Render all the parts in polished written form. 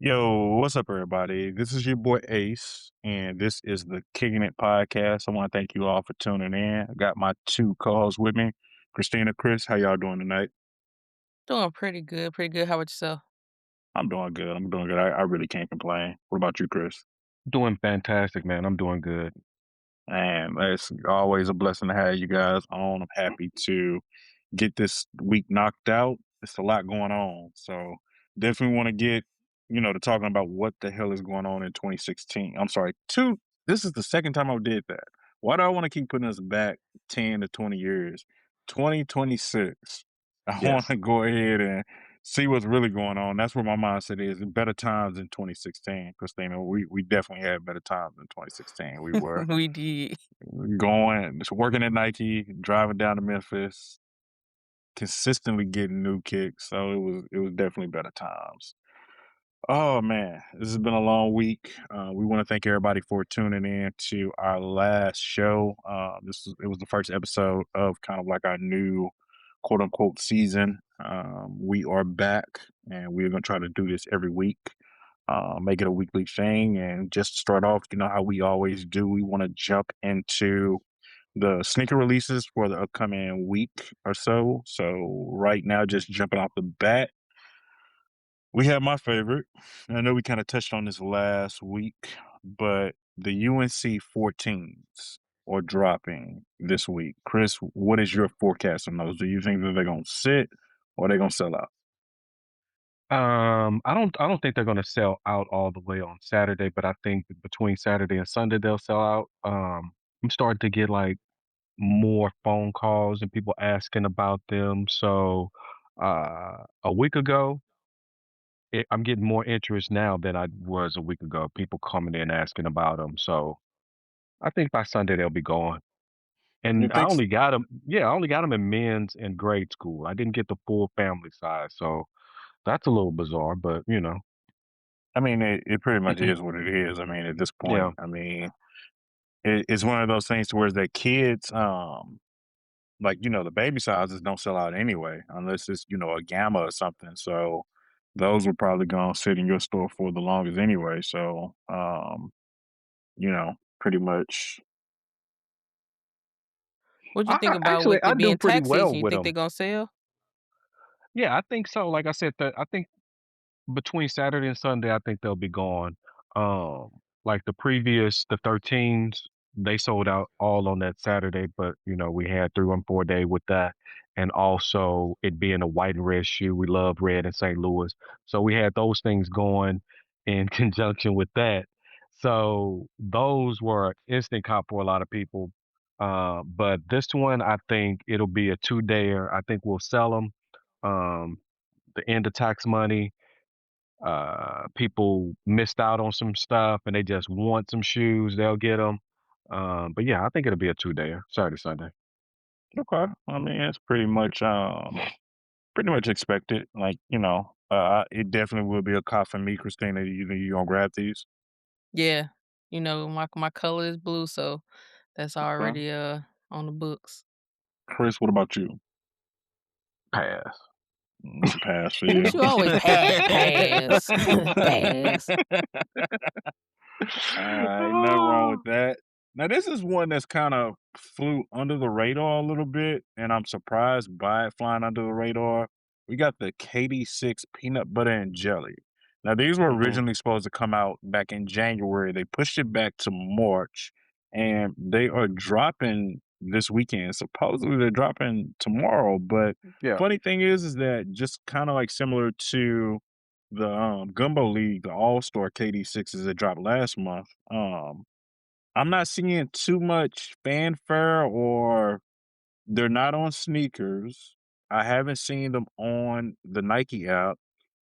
Yo, what's up, everybody? This is your boy Ace, and this is the Kicking It podcast. I want to thank you all for tuning in. I got my two co-hosts with me, Christina, Chris. How y'all doing tonight? Doing pretty good. How about yourself? I'm doing good. I'm doing good. I really can't complain. What about you, Chris? Doing fantastic, man. I'm doing good. And it's always a blessing to have you guys on. I'm happy to get this week knocked out. It's a lot going on. So definitely want to get, to talking about what the hell is going on in 2016. I'm sorry, this is the second time I did that. Why do I want to keep putting us back 10 to 20 years? 2026. I want Yes. to go ahead and see what's really going on. That's where my mindset is. Better times in 2016, Christina. We definitely had better times in 2016. We were We did. going, just working at Nike, driving down to Memphis, consistently getting new kicks. So it was definitely better times. Oh man, this has been a long week. We want to thank everybody for tuning in to our last show. It was the first episode of kind of like our new quote unquote season. We are back, and we're gonna try to do this every week. Make it a weekly thing, and just to start off, you know how we always do. We want to jump into the sneaker releases for the upcoming week or so. So right now, just jumping off the bat, we have my favorite. I know we kind of touched on this last week, but the UNC 14s are dropping this week. Chris, what is your forecast on those? Do you think that they're gonna sit or they're gonna sell out? I don't think they're gonna sell out all the way on Saturday, but I think that between Saturday and Sunday they'll sell out. I'm starting to get like more phone calls and people asking about them. So a week ago, I'm getting more interest now than I was a week ago. People coming in asking about them. So I think by Sunday they'll be gone. You And I think? only got them, yeah, I only got them in men's in grade school. I didn't get the full family size. So that's a little bizarre, but I mean, it pretty much is what it is. I mean, at this yeah. point, I mean, it's one of those things to where the kids, like the baby sizes don't sell out anyway, unless it's a gamma or something. So those were probably gonna sit in your store for the longest anyway. So pretty much. What you think about with I it do being pretty tax well season? You with think they're them. gonna sell? Yeah, I think so. Like I said, that I think between Saturday and Sunday, I think they'll be gone. Um, like the 13s, they sold out all on that Saturday, but we had 3-1-4 day with that. And also it being a white and red shoe. We love red in St. Louis. So we had those things going in conjunction with that. So those were instant cop for a lot of people. But this one, I think it'll be a 2-dayer. I think we'll sell them. Um, the end of tax money, people missed out on some stuff and they just want some shoes, they'll get them. But yeah, I think it'll be a 2-dayer, Saturday, Sunday. Okay, I mean it's pretty much expected. Like it definitely will be a cop for me, Christina. You gonna grab these? Yeah. My color is blue, so that's Okay. already on the books. Chris, what about you? Pass. It's a pass for What you. you always pass. Pass. Ain't nothing wrong with that. Now, this is one that's kind of flew under the radar a little bit, and I'm surprised by it flying under the radar. We got the KD6 peanut butter and jelly. Now, these were Mhm. originally supposed to come out back in January. They pushed it back to March, and they are dropping this weekend. Supposedly, they're dropping tomorrow. But Yeah. funny thing is that just kind of like similar to the Gumbo League, the All Star KD6s that dropped last month. I'm not seeing too much fanfare, or they're not on sneakers. I haven't seen them on the Nike app,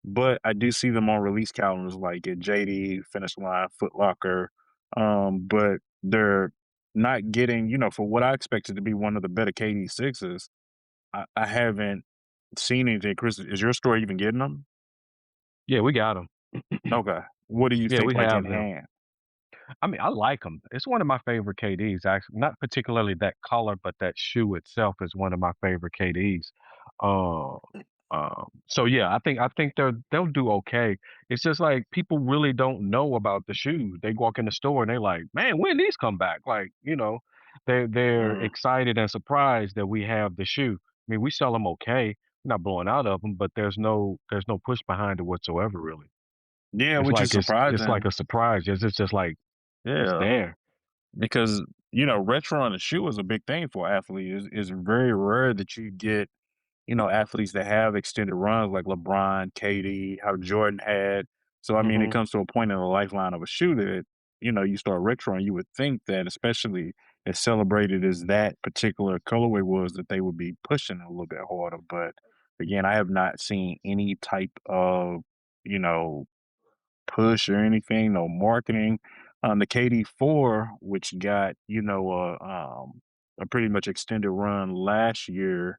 but I do see them on release calendars like at JD, Finish Line, Foot Locker. But they're not getting, for what I expected to be one of the better KD6s. I haven't seen anything. Chris, is your store even getting them? Yeah, we got them. Okay. What do you Yeah, think, we like in have them. hand? I mean, I like them. It's one of my favorite KDs, actually. Not particularly that color, but that shoe itself is one of my favorite KDs. Uh, So yeah, I think they'll do okay. It's just like people really don't know about the shoes. They walk in the store and they're like, "Man, when these come back?" Like, they're Mm. excited and surprised that we have the shoe. I mean, we sell them okay. We're not blowing out of them, but there's no push behind it whatsoever, really. Yeah, It's which is like it's like surprising. a surprise. It's just like it's Yeah, there. because retro on a shoe is a big thing for athletes. It's very rare that you get athletes that have extended runs like LeBron, KD, how Jordan had. So I mean, it Mhm. comes to a point in the lifeline of a shoe that you start retro, and you would think that, especially as celebrated as that particular colorway was, that they would be pushing it a little bit harder. But again, I have not seen any type of you know push or anything, no marketing. The KD4, which got, a pretty much extended run last year,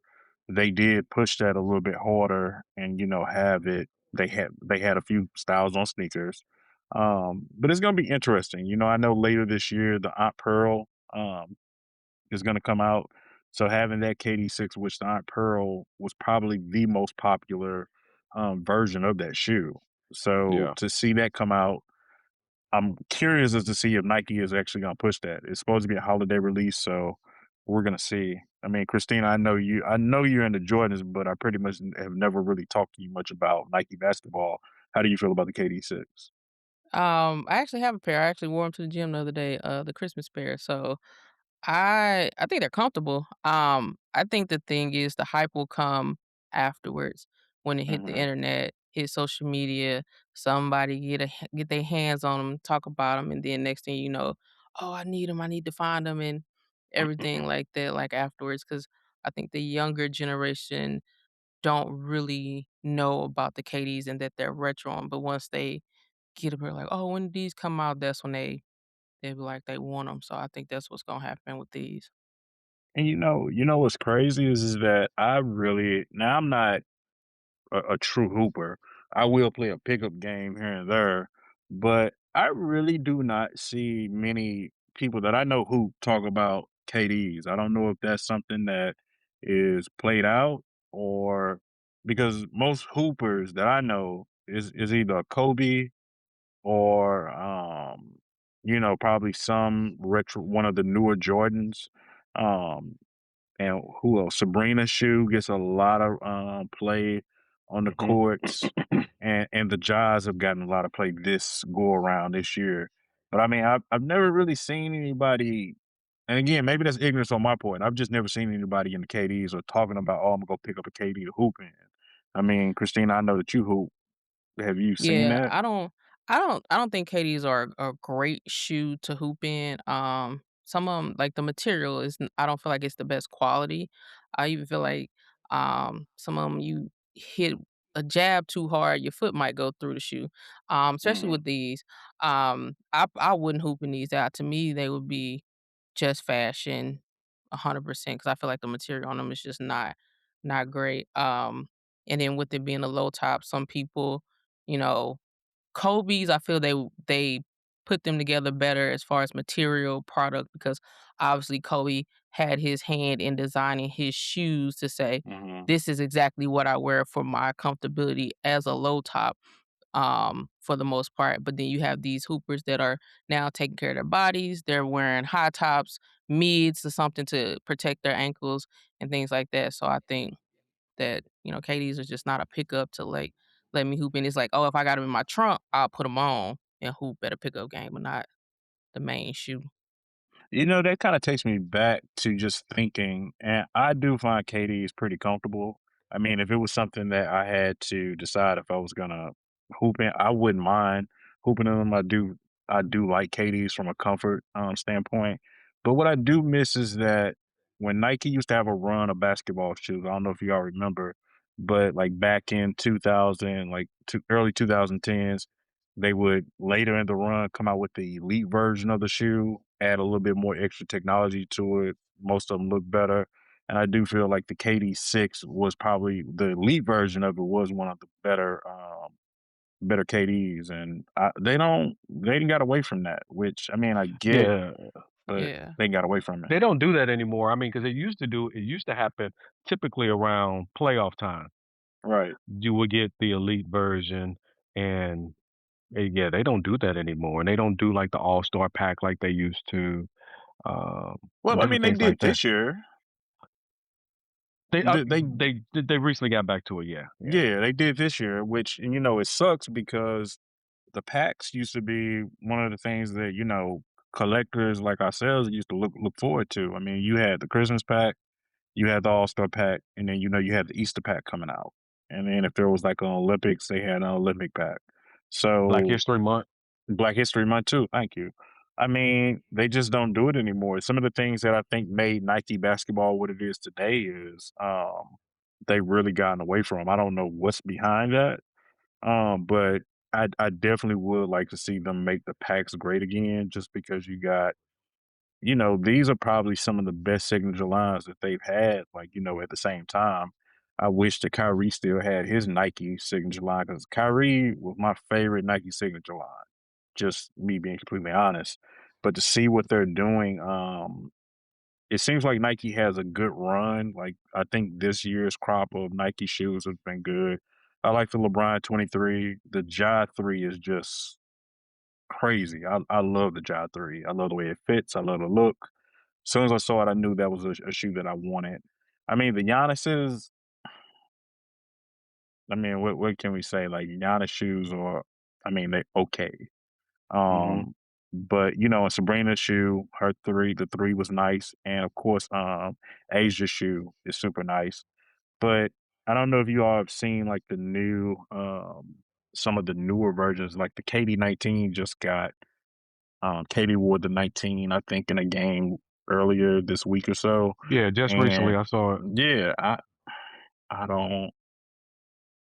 they did push that a little bit harder and, have it. They had a few styles on sneakers. But it's gonna be interesting. I know later this year the Aunt Pearl is gonna come out. So having that KD6, which the Aunt Pearl was probably the most popular version of that shoe. So Yeah. to see that come out, I'm curious as to see if Nike is actually gonna push that. It's supposed to be a holiday release, so we're gonna see. I mean, Christina, I know you're into Jordans, but I pretty much have never really talked to you much about Nike basketball. How do you feel about the KD6? I actually have a pair. I actually wore them to the gym the other day, the Christmas pair. So I think they're comfortable. I think the thing is the hype will come afterwards when it hit the Mhm. internet, hit social media, somebody get their hands on them, talk about them, and then next thing you know, "Oh, I need them. I need to find them," and everything like that, like, afterwards. Because I think the younger generation don't really know about the KDs and that they're retro 'em, but once they get up here like, "Oh, when did these come out?" That's when they be like they want them. So I think that's what's gonna happen with these. And what's crazy is that I really now I'm not a true hooper. I will play a pickup game here and there, but I really do not see many people that I know who talk about KDs. I don't know if that's something that is played out or because most hoopers that I know is either a Kobe or probably some retro one of the newer Jordans. Um and who else? Sabrina Shoe gets a lot of play on the Mhm. courts, and the Jazz have gotten a lot of play this go around this year. But I mean, I've never really seen anybody, and again, maybe that's ignorance on my part. I've just never seen anybody in the KDs or talking about, oh, I'm gonna go pick up a KD to hoop in. I mean, Christina, I know that you hoop. Have you seen Yeah, that? I don't think KDs are a great shoe to hoop in. Some of them, like the material I don't feel like it's the best quality. I even feel like some of them you hit a jab too hard, your foot might go through the shoe. Especially Hmm. with these. I wouldn't hoop in these out. To me, they would be just fashion 100% because I feel like the material on them is just not great. And then with it being a low top, some people, you know, Kobe's, I feel they put them together better as far as material product because obviously Kobe had his hand in designing his shoes to say, Hmm. "This is exactly what I wear for my comfortability as a low top." For the most part. But then you have these hoopers that are now taking care of their bodies. They're wearing high tops, mids or something to protect their ankles and things like that. So I think that, KDs are just not a pickup to like let me hoop in. It's like, oh, if I got them in my trunk, I'll put them on and hoop at a pickup game, but not the main shoe. That kinda takes me back to just thinking, and I do find KD is pretty comfortable. I mean, if it was something that I had to decide if I was gonna hoop in, I wouldn't mind hooping in them. I do like KDs from a comfort, standpoint. But what I do miss is that when Nike used to have a run of basketball shoes, I don't know if y'all remember, but, like, back in 2000, like, early 2010s, they would later in the run come out with the elite version of the shoe, add a little bit more extra technology to it. Most of them look better. And I do feel like the KD6 was probably the elite version of it was one of the better KDs. And they didn't got away from that, which I mean, I get, Yeah. but Yeah. they got away from it. They don't do that anymore. I mean, because it used to happen typically around playoff time. Right. You would get the elite version, and yeah, they don't do that anymore, and they don't do like the all-star pack like they used to, um, Well, and I mean, different they things did like that. this year. They They they recently got back to it. Yeah, yeah, Yeah, they did this year, which, and, you know, it sucks because the packs used to be one of the things that, you know, collectors like ourselves used to look forward to. I mean, you had the Christmas pack, you had the All-Star pack, and then, you know, you had the Easter pack coming out. And then if there was like an Olympics, they had an Olympic pack. Black So History Month. Black History Month too. Thank you. I mean, they just don't do it anymore. Some of the things that I think made Nike basketball what it is today is they've really gotten away from. I don't know what's behind that. But I definitely would like to see them make the packs great again, just because you got, you know, these are probably some of the best signature lines that they've had. Like, you know, at the same time, I wish that Kyrie still had his Nike signature line, because Kyrie was my favorite Nike signature line. Just me being completely honest. But to see what they're doing, it seems like Nike has a good run. Like, I think this year's crop of Nike shoes has been good. I like the LeBron 23. The Ja 3 is just crazy. I love the Ja 3. I love the way it fits. I love the look. As soon as I saw it, I knew that was a shoe that I wanted. I mean, the Giannis's, I mean, what can we say? Like, Giannis shoes are, I mean, they okay. Mhm. Um, but, you know, Sabrina's shoe, her 3, the 3 was nice, and of course, Asia's shoe is super nice. But I don't know if you all have seen, like, the new, some of the newer versions, like the KD 19 just got, KD wore the 19, I think, in a game earlier this week or so, Yeah, just recently and I saw it. yeah, I don't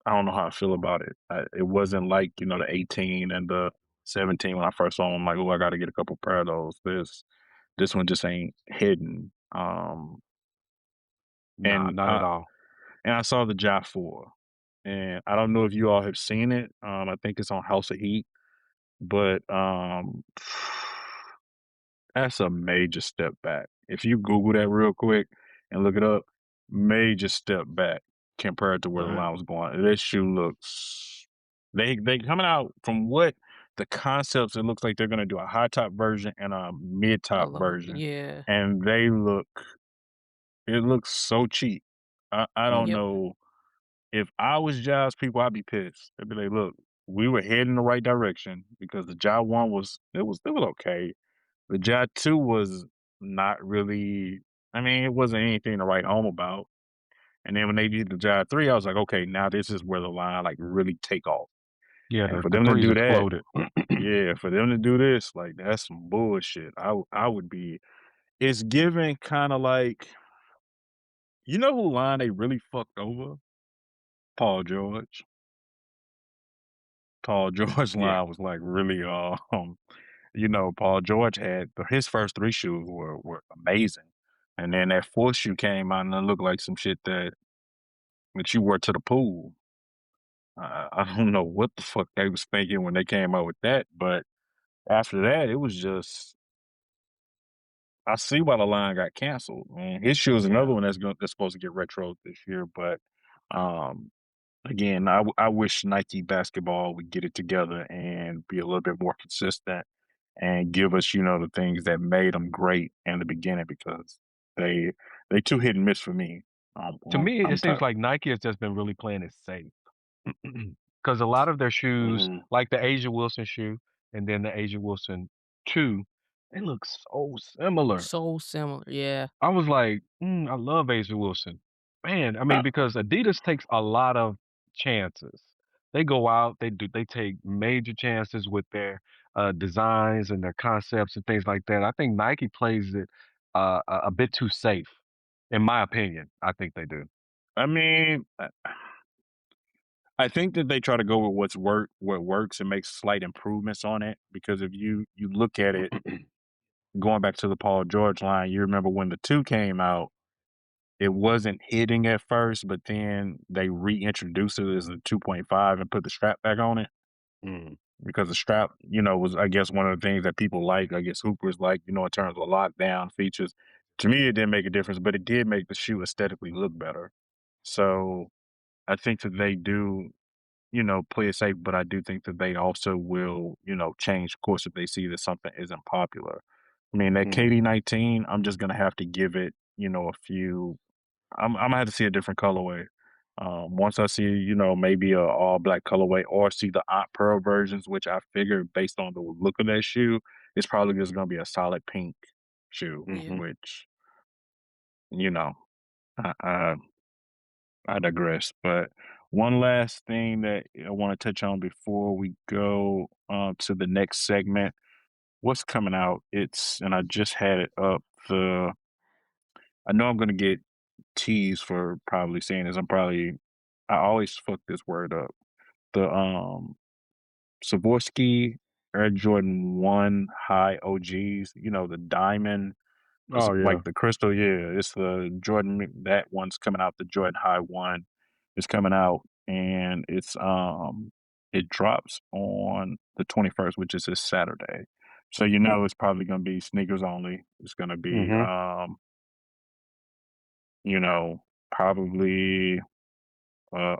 I don't know how I feel about it. It wasn't like, you know, the 18 and the 17 when I first saw them. Like, oh, I got to get a couple pair of those. This one just ain't hidden. Nah, And not at all. I saw the Ja 4, and I don't know if you all have seen it. I think it's on House of Heat, but that's a major step back. If you Google that real quick and look it up, major step back compared to where the Right. line was going. This shoe looks, they coming out from what the concepts. It looks like they're gonna do a high top version and a mid top version, Yeah. and they look. It looks so cheap. I don't Yep. know, if I was Jaws people, I'd be pissed. I'd be like, look, we were heading the right direction because the Ja 1 was, it was okay. The Ja 2 was not really, I mean, it wasn't anything to write home about. And then when they did the Ja 3, I was like, okay, now this is where the line like really take off. Yeah, And for the them to threes do that, exploded. yeah, for them to do this, like, that's some bullshit. I would be, it's giving kind of like, you know who line they really fucked over? Paul George. Paul George Yeah. line was like really you know, Paul George had his first 3 shoes were amazing. And then that 4th shoe came out and it looked like some shit that you wore to the pool. I don't know what the fuck they was thinking when they came out with that, but after that, it was just, I see why the line got canceled. And his shoe is Yeah. another one that's supposed to get retro this year, but um again, I wish Nike basketball would get it together and be a little bit more consistent and give us, you know, the things that made them great in the beginning, because they they too hit and miss for me. To me, I'm it seems tired. like Nike has just been really playing it safe. Because a lot of their shoes, Mhm. like the Asia Wilson shoe and then the Asia Wilson 2, they look so similar. So similar. Yeah. I was like, I love Asia Wilson. Man, I Uh, mean, because Adidas takes a lot of chances. They go out, they take major chances with their designs and their concepts and things like that. I think Nike plays it a bit too safe, in my opinion. I think they do. I mean, I think that they try to go with what works, and make slight improvements on it. Because if you look at it, going back to the Paul George line, you remember when the 2 came out, it wasn't hitting at first, but then they reintroduced it as a 2.5 and put the strap back on it, Mm. because the strap, you know, was, I guess, one of the things that people like, I guess hoopers like, you know, in terms of lockdown features. To me, it didn't make a difference, but it did make the shoe aesthetically look better. So I think that they do, play it safe, but I do think that they also will, change course if they see that something isn't popular. I mean, that Mm, KD-19, I'm just gonna have to give it, a few. I'm gonna have to see a different colorway. Once I see, maybe a all black colorway or see the Aunt Pearl versions, which I figure based on the look of that shoe, it's probably just gonna be a solid pink shoe, Yeah. mhm. which, you know, I, I I digress. But one last thing that I want to touch on before we go to the next segment. What's coming out? And I just had it up. The I know I'm gonna get teased for probably saying this. I always fuck this word up. The Swarovski Air Jordan 1 High OGs, the diamond. It's Oh, yeah. like the crystal, yeah. It's the that one's coming out. The Jordan High one is coming out, and it drops on the 21st, which is this Saturday. So it's probably gonna be sneakers only. It's gonna be Mhm. you know, probably a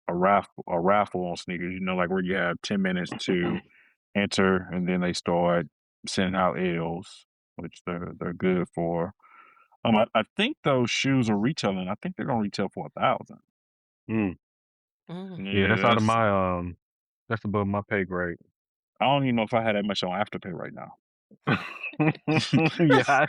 raffle on sneakers. Like where you have 10 minutes to enter, and then they start sending out L's, which they're good for. I think those shoes are retailing. I think they're gonna retail for 1,000. Mm. Mm. Yeah, Yeah, that's out of my, that's above my pay grade. I don't even know if I had that much on Afterpay right now. Yeah, I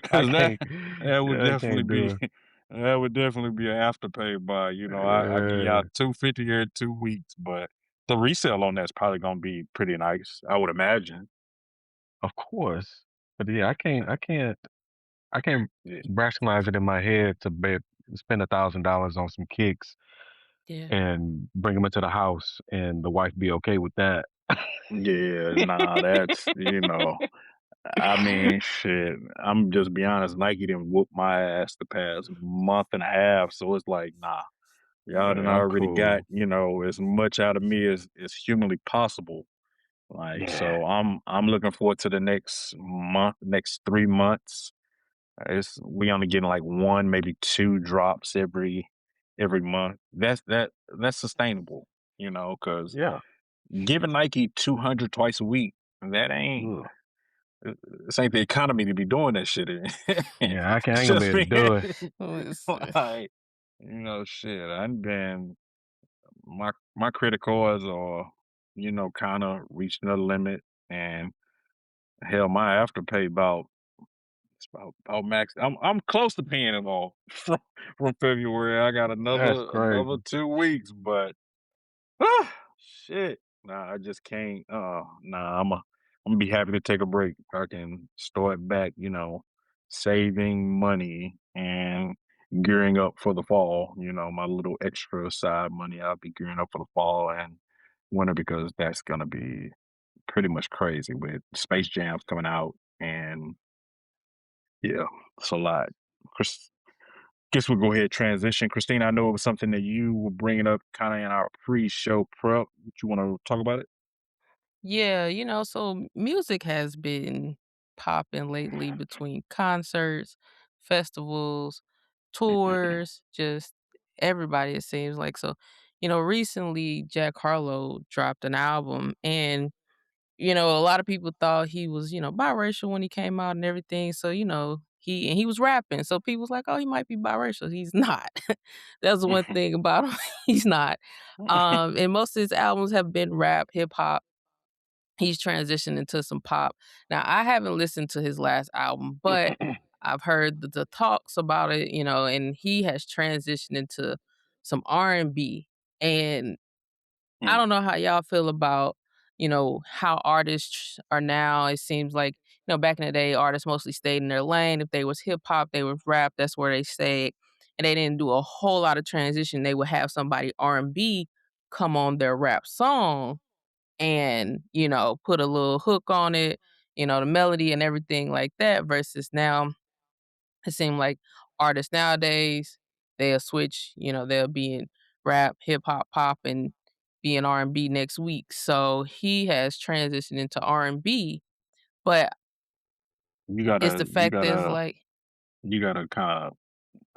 Cause can't that would I definitely can't be do it. that would definitely be an Afterpay buy. I give you Yeah, out 250 here in 2 weeks, but the resale on that's probably gonna be pretty nice, I would imagine. of course. But yeah, I can't Yeah. rationalize it in my head to spend $1,000 on some kicks Yeah. and bring them into the house and the wife be okay with that. Yeah, nah, I mean, shit. I'm just be honest. Nike didn't whoop my ass the past month and a half, so it's like, nah, y'all done Yeah, I'm already got cool. as much out of me as humanly possible. Like, Yeah. so I'm looking forward to the next month, next 3 months. We only getting like one, maybe two drops every month. That's sustainable, because Yeah. giving Nike 200 twice a week, that ain't Ugh. this ain't the economy to be doing that shit in. Yeah, I ain't gonna be Just able to me. do it. Listen. Like, shit. I've been my credit cards are, kind of reaching a limit, and hell, my afterpay about it's about max. I'm close to paying it all from February. I got That's another crazy. 2 weeks, but ah, shit. Nah, I just can't. Nah, I'm gonna be happy to take a break. I can start back, saving money and gearing up for the fall. My little extra side money. I'll be gearing up for the fall and winter because that's gonna be pretty much crazy with Space Jams coming out and yeah, it's a lot. Chris, guess we'll go ahead and transition. Christina, I know it was something that you were bringing up kind of in our pre-show prep. You want to talk about it? Yeah, so music has been popping lately between concerts, festivals, tours, just everybody, it seems like. So, recently Jack Harlow dropped an album, and a lot of people thought he was, biracial when he came out and everything. So, he was rapping. So people was like, "Oh, he might be biracial." He's not. That's the one thing about him. He's not. And most of his albums have been rap, hip hop. He's transitioned into some pop. Now, I haven't listened to his last album, but I've heard the talks about it, and he has transitioned into some R&B. And I Mm. don't know how y'all feel about, how artists are now. It seems like, back in the day, artists mostly stayed in their lane. If they was hip hop, they was rap, that's where they stayed. And they didn't do a whole lot of transition. They would have somebody R&B come on their rap song and, put a little hook on it, the melody and everything like that versus now it seems like artists nowadays, they'll switch, they'll be in rap, hip hop, pop, and be in R&B next week. So he has transitioned into R&B, but You it's gotta, the you fact that it's gotta, like you gotta kind of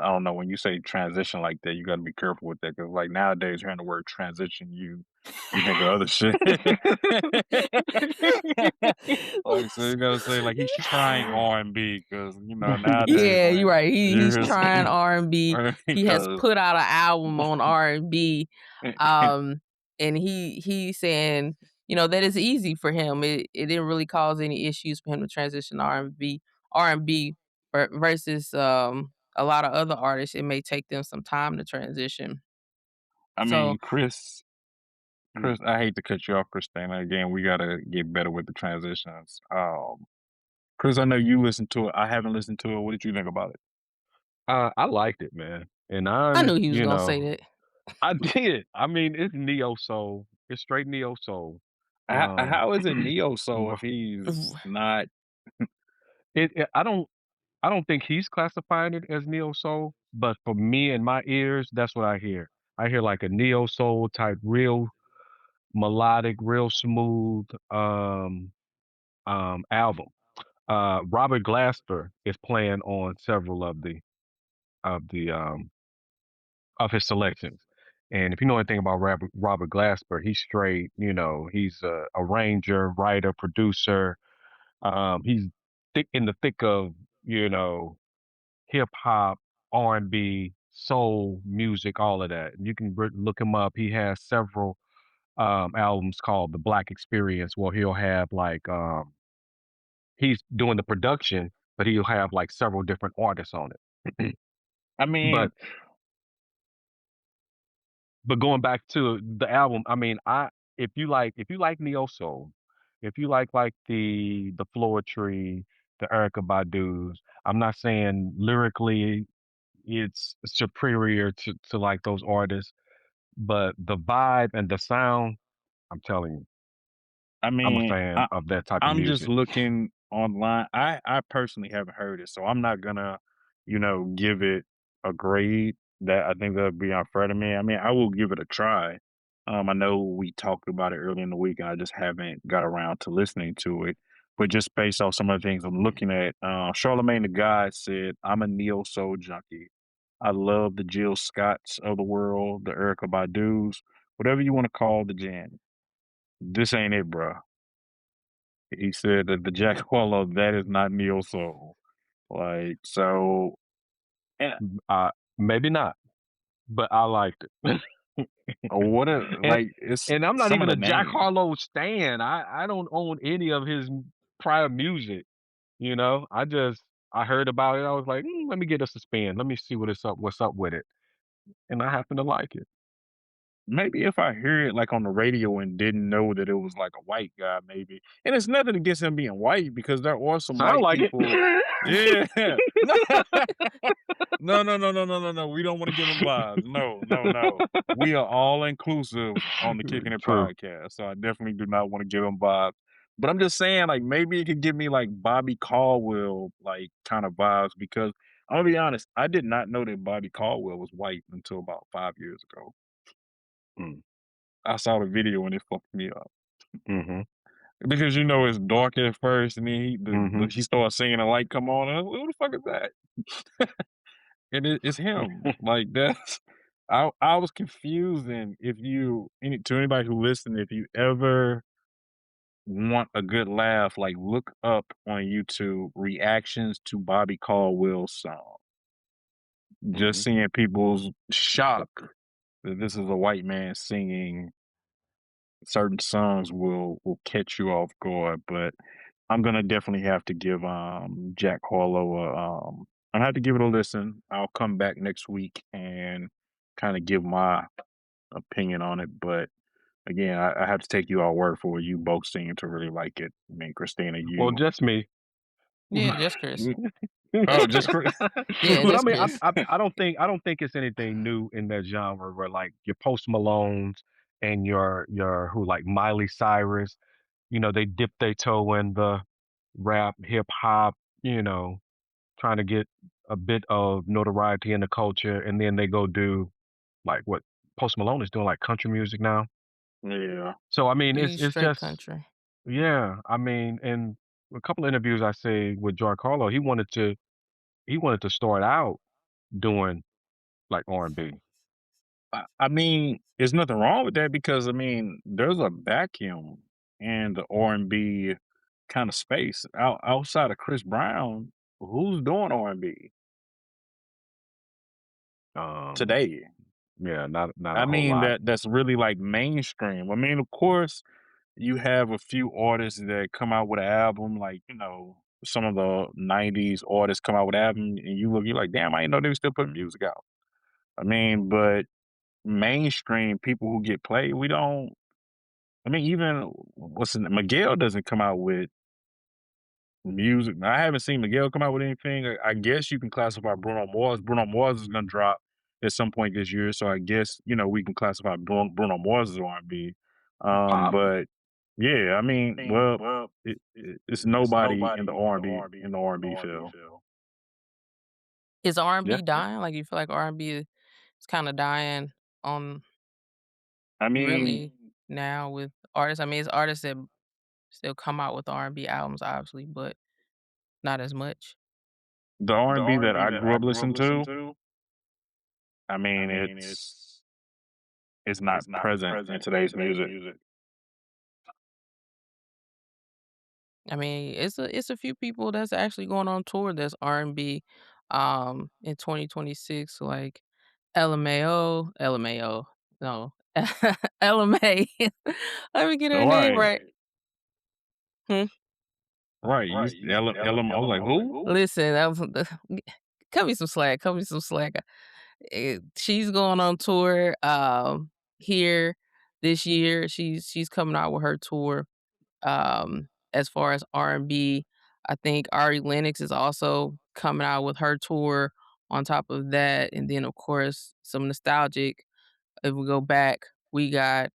I don't know, when you say transition like that, you gotta be careful with that because like, nowadays, hearing the word transition, you think of other shit. Like, so you gotta say, like, he's trying R&B because nowadays, Yeah, you're when right. you He's hear trying R&B. He has because put out an album on R&B, um, and he's saying, that is easy for him. It didn't really cause any issues for him to transition to R&B versus a lot of other artists. It may take them some time to transition. I So mean, Chris, I hate to cut you off, Christina. Again, we gotta get better with the transitions. Chris, I know you listened to it. I haven't listened to it. What did you think about it? I liked it, man, and I knew he was gonna say that. I did. I mean, it's neo soul. It's straight neo soul. Um, How is it neo soul b if he's not? I don't think he's classifying it as neo soul, but for me and my ears, that's what I hear. I hear like a neo soul type, real melodic, real smooth album. Robert Glasper is playing on several of the of his selections. And if you know anything about Robert Glasper, he's straight, he's a arranger, writer, producer. He's thick in the thick of, you know, hip hop, R&B, soul music, all of that. You can look him up. He has several albums called The Black Experience, where he'll have like he's doing the production, but he'll have like several different artists on it. I but mean, but going back to the album, I mean, I if you like neo soul, if you like the Floetry, the Erica Badu's, I'm not saying lyrically it's superior to like those artists, but the vibe and the sound, I'm telling you, I I'm a mean, fan of that type of I'm just music. looking online. I personally haven't heard it, so I'm not gonna, give it a grade. That I think that would be unfair to me. I mean, I will give it a try. I know we talked about it early in the week, and I just haven't got around to listening to it. But just based off some of the things I'm looking at, Charlemagne the God said, "I'm a neo soul junkie. I love the Jill Scotts of the world, the Erica Badu's, whatever you want to call the Jan. This ain't it, bruh." He said that the Jack Harlow, that is not neo soul. Like, so, and Maybe not, but I liked it. what a and like it's and I'm not some of even the a Jack names. Harlow stan. I don't own any of his prior music. I heard about it. I was like, let me get us a spin. Let me see what's up with it. And I happen to like it. Maybe if I hear it like on the radio and didn't know that it was like a white guy, maybe. And it's nothing against him being white because there are some Sound white like it. people. Yeah. No, no, no, no, no, no, no. We don't want to give them vibes. No, no, no. We are all inclusive on the Kicking It True. podcast, so I definitely do not want to give them vibes. But I'm just saying, like maybe it could give me like Bobby Caldwell like kind of vibes because I'm gonna be honest, I did not know that Bobby Caldwell was white until about 5 years ago. Mm, I saw the video and it fucked me up mhm, because it's dark at first, and then mhm. he started singing, a light come on, and I was like, who the fuck is that? And it's him. Like that's I was confused, and if you to anybody who listen, if you ever want a good laugh, like look up on YouTube reactions to Bobby Caldwell's song. Just Mhm. seeing people's shock that this is a white man singing certain songs will catch you off guard. But I'm gonna definitely have to give Jack Harlow I have to give it a listen. I'll come back next week and kind of give my opinion on it. But again, I have to take you all word for it. You both seem to really like it. I mean, Christina, Well, you just me. Yeah, just Chris. oh Just just Chris. Chris. Yeah, But I just mean, Chris. I don't think it's anything new in that genre where like your Post Malones and your who like Miley Cyrus, they dip their toe in the rap, hip hop, trying to get a bit of notoriety in the culture, and then they go do like what Post Malone is doing, like country music now. Yeah. So I mean, He's it's straight just country. yeah. I mean, in a couple of interviews I say with Jack Harlow, he wanted to start out doing like R&B. I mean, there's nothing wrong with that because I mean, there's a vacuum in the R&B kind of space outside of Chris Brown. Who's doing R&B Um, today? yeah, not a I whole mean, lot. that's really like mainstream. I mean, of course, you have a few artists that come out with an album, like some of the '90s artists come out with album, and you're like, damn, I didn't know they were still putting music out. I mean, but mainstream people who get played, we don't. I mean, even Miguel doesn't come out with music. I haven't seen Miguel come out with anything. I guess you can classify Bruno Mars. Bruno Mars is gonna drop at some point this year, so I guess we can classify Bruno Mars as R&B. Pop. But yeah, I mean, well, it's nobody in the R&B field. Is Yeah. R&B dying? Like, you feel like R&B is kinda dying on I mean, really now with artists? I mean, it's artists that still come out with R&B albums, obviously, but not as much. the R&B that I grew up listening to, I mean, it's not present in today's music. I mean, it's a few people that's actually going on tour that's R&B, in 2026, like LMAO, no, LMA. Let me get her name Right, right. Hmm. right. You I was like, who? Listen, that was cut me some slack, cut me some slack. She's going on tour, here this year. She's coming out with her tour. As far as R&B, I think Ari Lennox is also coming out with her tour on top of that, and then, of course, some nostalgic. If we go back, we got,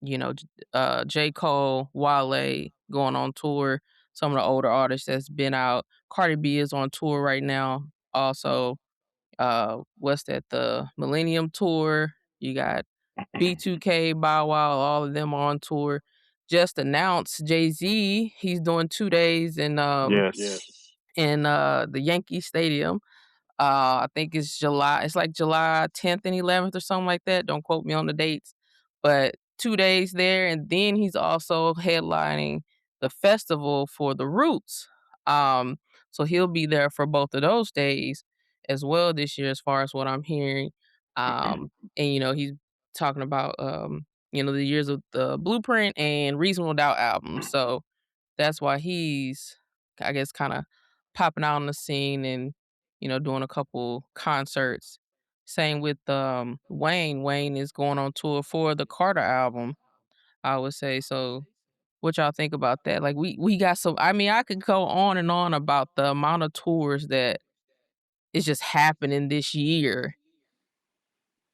J. Cole, Wale going on tour, some of the older artists that's been out. Cardi B is on tour right now also. What's that? The Millennium Tour. You got B2K, Bow Wow, all of them are on tour. Just announced Jay-Z, he's doing 2 days Yes. in the Yankee Stadium. I think it's like July 10th and 11th or something like that. Don't quote me on the dates. But 2 days there, and then he's also headlining the festival for The Roots. Um, so he'll be there for both of those days as well this year as far as what I'm hearing. And he's talking about the years of the Blueprint and Reasonable Doubt albums. So that's why he's, I guess, kinda popping out on the scene and, doing a couple concerts. Same with, Wayne. Wayne is going on tour for the Carter album, I would say. So, what y'all think about that? Like, we got some, I mean, I could go on and on about the amount of tours that is just happening this year.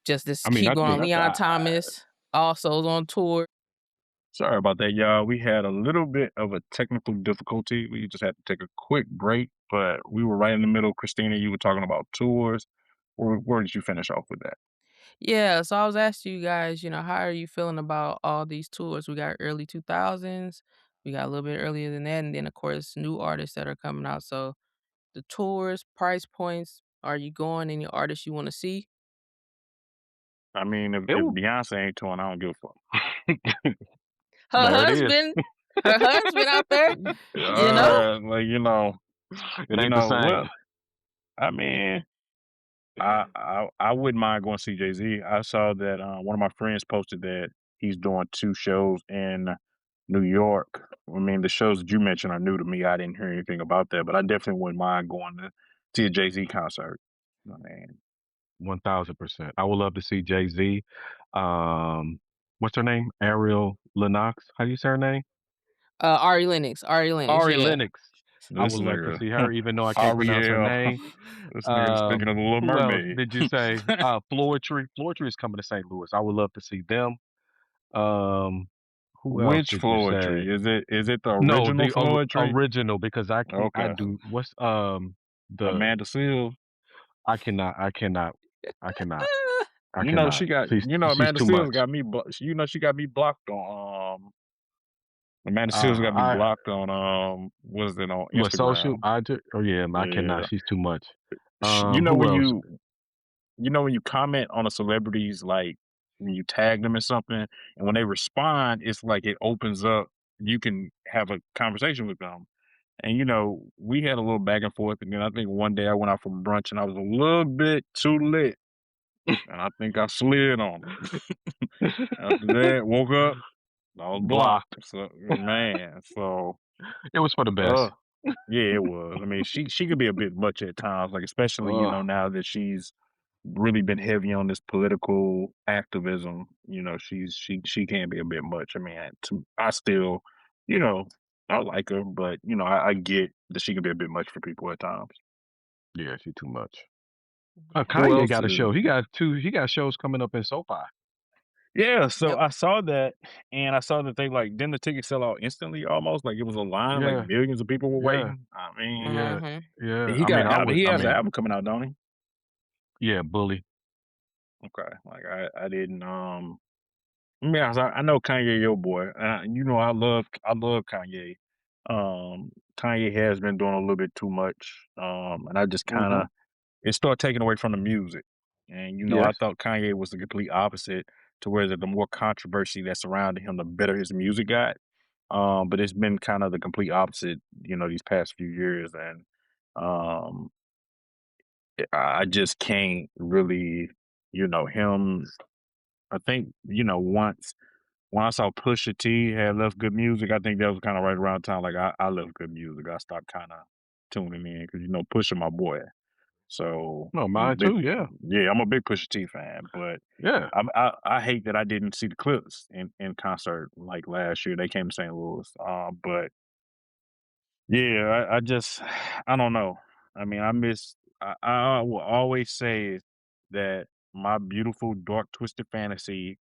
Just this I mean, keep I going on. think Leon Thomas also is on tour. sorry about that, y'all. We had a little bit of a technical difficulty. We just had to take a quick break, but we were right in the middle. Christina, you were talking about tours. Where did you finish off with that? Yeah, so I was asking you guys, how are you feeling about all these tours? We got early 2000s, we got a little bit earlier than that, and then of course new artists that are coming out. So the tours, price points, are you going? Any artists you want to see? I mean, It if will. Beyonce ain't touring, I don't give a fuck. Her There it is. husband, her husband out there, you know? Like It ain't the well, same. I mean, I wouldn't mind going to see Jay Z. I saw that one of my friends posted that he's doing 2 shows in New York. I mean, the shows that you mentioned are new to me. I didn't hear anything about that, but I definitely wouldn't mind going to see a Jay Z concert. I mean, 1000%. I would love to see Jay Z. Um, what's her name? Ariel Lennox. How do you say her name? Ari Lennox, Ari yeah. Lennox. I this would love to nigga, see her, even though I can't pronounce her Ariel, name. this nigga was thinking of the Little Who else Mermaid. did you say? Floetry. Floetry is coming to St. Louis. I would love to see them. Um, who else Which did you say? Floetry? Is it the No, original the Floetry? original, because I can't. I Okay, do what's the Amanda Seales. I cannot. I cannot. I cannot. She got. She's Amanda too Seales much. got me. She got me blocked on. Amanda Seales got me I blocked on. What is it on What social? Instagram? Oh yeah, I cannot. Yeah. She's too much. You know Who when else? when you comment on a celebrity's, like, when you tag them in something, and when they respond, it's like it opens up you can have a conversation with them. And, we had a little back and forth, and then I think one day I went out for brunch and I was a little bit too lit, and I think I slid on him. After that, woke up, I was blocked. Blocked. So, man, so, It was for the uh best. yeah, it was. I mean, she could be a bit much at times, like, especially, Ugh. now that she's really been heavy on this political activism, she can be a bit much. I mean, I still, you know, I like her, but, I get that she can be a bit much for people at times. Yeah, she too much. Who Kanye else got a is show. He got shows coming up in SoFi. Yeah, so Yep. I saw that, and I saw that they, like, didn't the tickets sell out instantly almost? Like, it was a line, like, Yeah, millions of people were yeah, waiting? I mean, yeah, Mhm. yeah. he I mean, got I out was. he I has an mean, album coming out, don't he? yeah, bully. Okay, like, I didn't, yeah, I know Kanye your boy, and I love Kanye. Kanye has been doing a little bit too much, and I just Hmm. kinda it started taking away from the music, and, I Yes. thought Kanye was the complete opposite to where the more controversy that surrounded him, the better his music got. But it's been kind of the complete opposite, these past few years, and um, I just can't really, him. I think when I saw Pusha T had left good music, I think that was kind of right around time. Like I left good music. I stopped kind of tuning in because Pusha my boy. So No, I'm a mine big, too. Yeah, yeah, I'm a big Pusha T fan. But yeah. I hate that I didn't see the Clips in concert like last year. They came to St. Louis. But yeah, I just I don't know. I mean, I miss. I will always say that my beautiful dark twisted fantasy,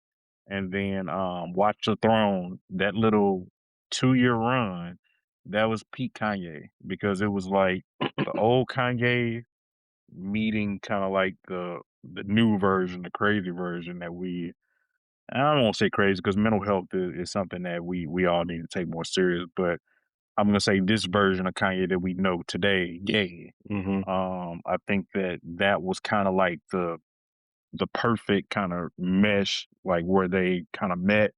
and then Watch the Throne. That little 2-year run, that was peak Kanye because it was like the old Kanye meeting kind of like the new version, the crazy version that we. I don't want to say crazy because mental health is something that we all need to take more serious, but I'm gonna say this version of Kanye that we know today, gay. Hmm. I think that was kind of like the perfect kind of mesh, like where they kind of met,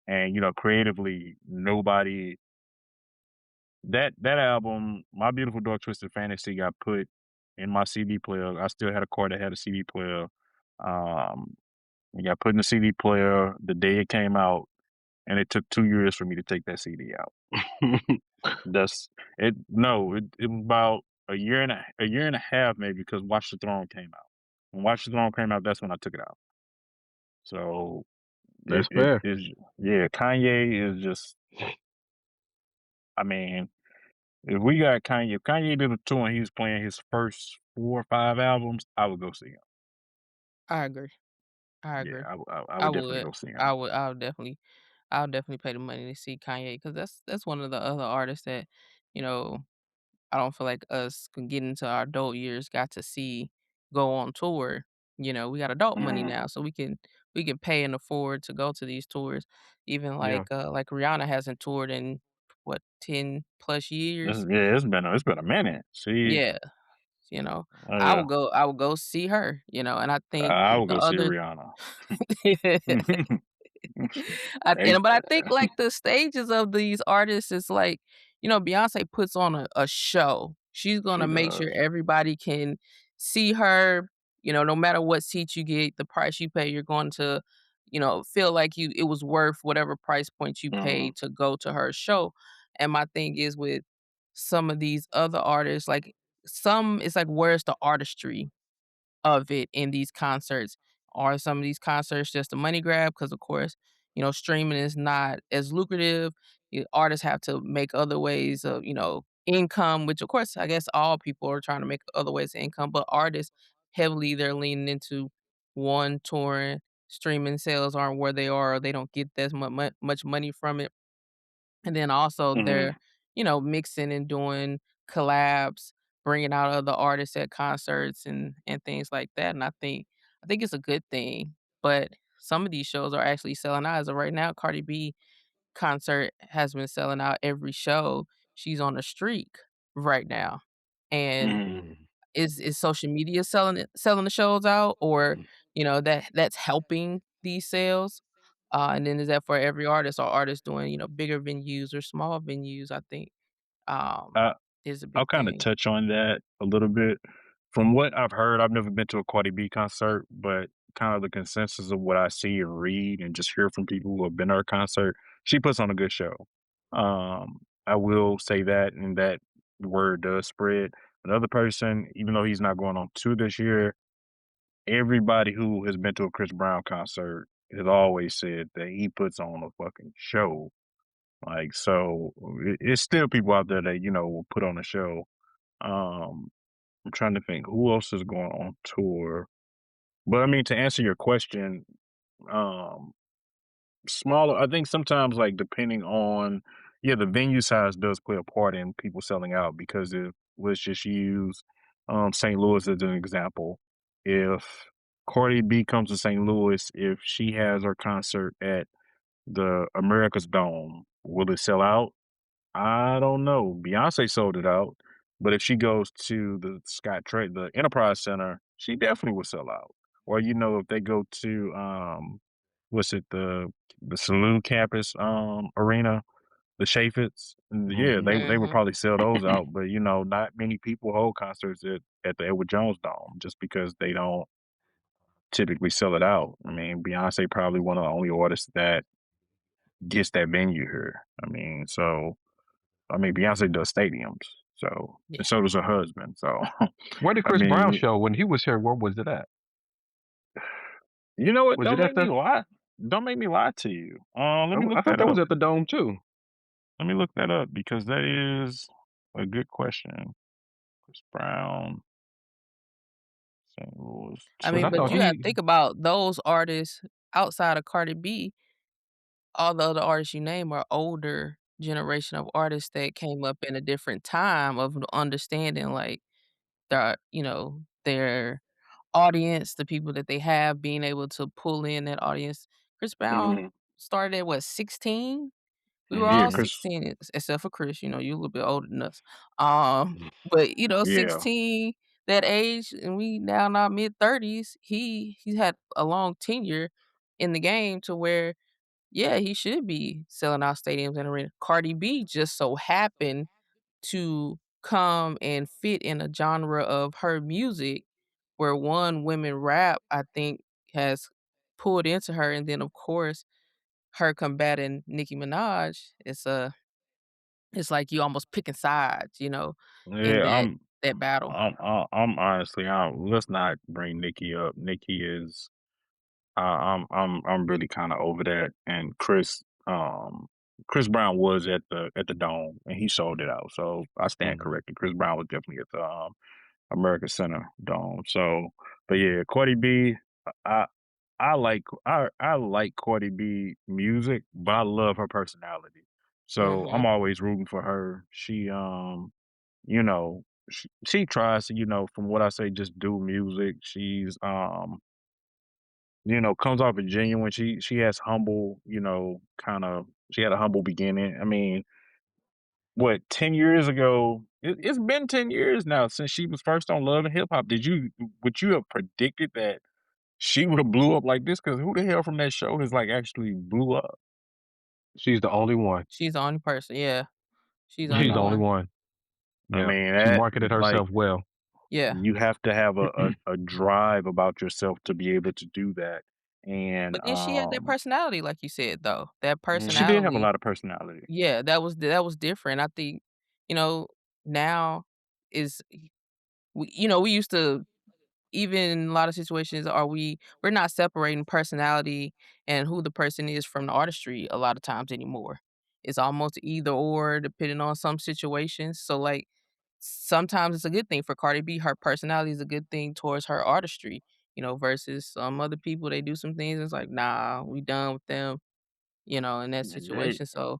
and creatively, nobody that album, My Beautiful Dark Twisted Fantasy, got put in my CD player. I still had a car that had a CD player. Um, it got put in the CD player the day it came out, and it took 2 years for me to take that CD out. That's it. No, it was about a year and a half maybe because Watch the Throne came out. When Watch the Throne came out, that's when I took it out. So it That's it fair. is yeah. Kanye is just. I mean, if Kanye did a tour and he was playing his first 4 or 5 albums, I would go see him. I agree. I Yeah, agree. I I would definitely would. go see him. I'll definitely pay the money to see Kanye because that's one of the other artists that, you know, I don't feel like us can get into our adult years got to see go on tour. We got adult money Mhm. now, so we can pay and afford to go to these tours. Even Yeah. like Rihanna hasn't toured in what 10 plus years. Yeah, it's been a minute. See, Yeah, you know, oh yeah, I would go see her. And I think I would the go see other Rihanna. Hey, But I think, like, the stages of these artists is like, Beyonce puts on a show. She's she gonna make sure does. everybody can see her, no matter what seat you get, the price you pay, you're going to, feel like it was worth whatever price point you Mhm, paid to go to her show. And my thing is with some of these other artists, like, some it's like, where's the artistry of it in these concerts? Are some of these concerts just a money grab? Because of course, streaming is not as lucrative. Artists have to make other ways of, income, which of course I guess all people are trying to make other ways of income, but artists heavily they're leaning into one touring, streaming sales aren't where they are, or they don't get that much money from it. And then also mhm, they're, mixing and doing collabs, bringing out other artists at concerts and things like that. And I think it's a good thing. But some of these shows are actually selling out as of right now. Cardi B concert has been selling out every show. She's on a streak right now. And mhm. Mm. is social media selling the shows out, or, Mm. that's helping these sales? And then is that for every artist, or artists doing, bigger venues or small venues, I think, um, Uh, is a big I'll kind of thing. touch on that a little bit. From what I've heard, I've never been to a Cardi B concert, but kind of the consensus of what I see and read and just hear from people who have been to her concert, she puts on a good show. I will say that, and that word does spread. Another person, even though he's not going on tour this year, everybody who has been to a Chris Brown concert has always said that he puts on a fucking show. Like, so it's still people out there that, will put on a show. Um, I'm trying to think who else is going on tour. But I mean, to answer your question, um, smaller, I think sometimes, like, depending on, yeah, the venue size does play a part in people selling out because if let's just use St. Louis as an example. If Cardi B comes to St. Louis, if she has her concert at the America's Dome, will it sell out? I don't know. Beyonce sold it out, but if she goes to the Enterprise Center, she definitely would sell out. Or if they go to what's it the Saloon Campus arena, the Chaffetz, and yeah, Mhm. they would Mhm. probably sell those out. But not many people hold concerts at the Edward Jones Dome just because they don't typically sell it out. I mean, Beyonce probably one of the only artists that gets that venue here. Beyonce does stadiums, so Yeah. and so does her husband. So, Where did I Chris Brown mean, show when he was here? Where was it at? you know what? Was it at the? Don't make me lie to you. Let me I look thought that that was up. at the Dome too. Let me look that up because that is a good question. Chris Brown, St. Louis I Because mean, I but thought you tour. gotta he. think about those artists outside of Cardi B. All the other artists you name are older generation of artists that came up in a different time of understanding, like, their audience, the people that they have, being able to pull in that audience. Chris Brown Mhm. started at what, 16? We were Yeah, all Mhm. Chris. 16 except for Chris, you're a little bit older than us. But, Yeah, 16, that age, and we now in our mid-30s, he's had a long tenure in the game to where, yeah, he should be selling out stadiums and arena. Cardi B just so happened to come and fit in a genre of her music where, one, women rap, I think, has pulled into her, and then, of course, her combating Nicki Minaj, it's like you almost picking sides, in yeah. that battle. I'm honestly, let's not bring Nikki up. Nikki is. I'm really kind of over that. And Chris Brown was at the Dome and he sold it out. So I stand Mhm. corrected. Chris Brown was definitely at the America Center Dome. So, but yeah, Cardi B, I I like Cardi B music, but I love her personality. So I'm Mhm. always rooting for her. You know, she tries to, from what I say, just do music. She's comes off as genuine. She has humble, kind of she had a humble beginning. I mean, what, 10 years ago? It's been 10 years now since she was first on Love and Hip Hop. Would you have predicted that she would have blew up like this? Because who the hell from that show has like actually blew up? She's the only one. She's the only person, yeah. She's the You only She's the only one. know, one. I Yeah. mean, She that marketed like herself well. Yeah. you have to have a drive about yourself to be able to do that. And But then she had that personality, like you said, though. That she Mhm. did have a personality, lot of personality. yeah, that was different. I think, you know, now is we used to, even in a lot of situations, we're not separating personality and who the person is from the artistry a lot of times anymore. It's almost either or depending on some situations. So, like, sometimes it's a good thing for Cardi B. Her personality is a good thing towards her artistry, versus some other people. They do some things, it's like, nah, we done with them, in that They situation. So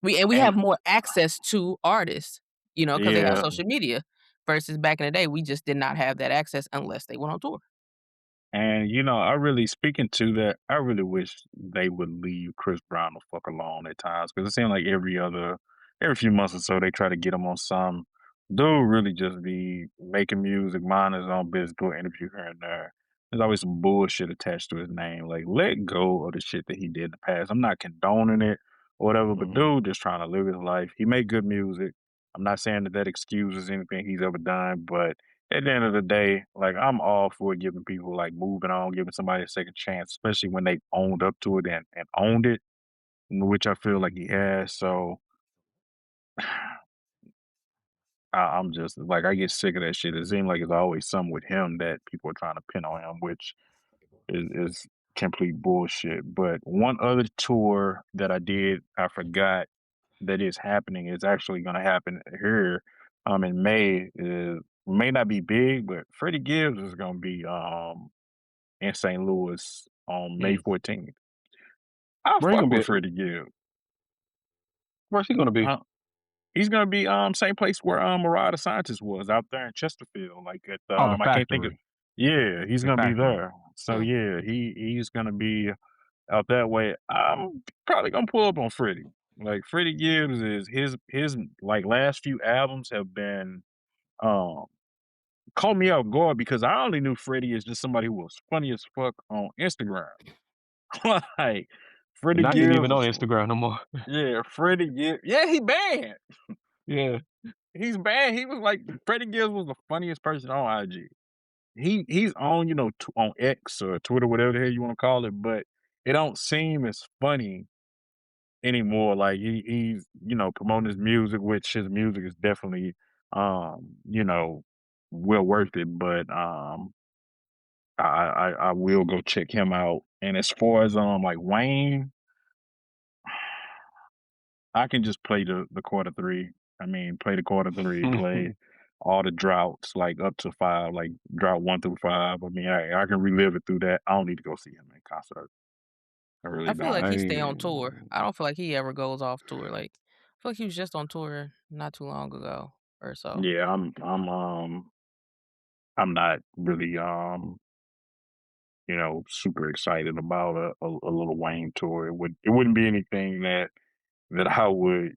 we and have more access to artists, because they have yeah, social media, versus back in the day, we just did not have that access unless they went on tour. and I really speaking to that, I really wish they would leave Chris Brown the fuck alone at times because it seemed like every few months or so they try to get him on some Dude really just be making music, minding his own business, doing interview here and there. There's always some bullshit attached to his name. Like, let go of the shit that he did in the past. I'm not condoning it or whatever, but Mhm. dude just trying to live his life. He made good music. I'm not saying that that excuses anything he's ever done, but at the end of the day, like I'm all for giving people like moving on, giving somebody a second chance, especially when they owned up to it and owned it, which I feel like he has. So I'm just like I get sick of that shit. It seems like it's always something with him that people are trying to pin on him, which is complete bullshit. But one other tour that I did, I forgot that is happening. Is actually going to happen here, in May. Is may not be big, but Freddie Gibbs is going to be in St. Louis on May Mm. 14th. I Where he fuck gonna be with at? Freddie Gibbs. Where's he gonna be? Uh, he's gonna be same place where Mariah the Scientist was out there in Chesterfield, like at the Oh, the I can't think of factory. yeah, he's The gonna be factory. there. So Hmm. yeah, he's gonna be out that way. I'm probably gonna pull up on Freddie. Like Freddie Gibbs is his like last few albums have been um caught me off guard because I only knew Freddie as just somebody who was funny as fuck on Instagram. Like Freddie Now you don't Gibbs even know was Instagram no more. yeah, Freddie Gibbs. Yeah, he banned. Yeah. He's bad. He was like Freddie Gibbs was the funniest person on IG. He's on, on X or Twitter, whatever the hell you wanna call it, but it don't seem as funny anymore. Like he's, promoting his music, which his music is definitely well worth it. But I will go check him out. And as far as like Wayne, I can just play the quarter three. I mean, play the quarter three, play all the droughts like up to five, like drought 1 through 5. I mean, I can relive it through that. I don't need to go see him in concert. I really I feel like don't. he stay on I tour. I don't feel like he ever goes off tour. Like I feel like he was just on tour not too long ago or so. Yeah, I'm not really super excited about a little Wayne tour. It wouldn't be anything that I would,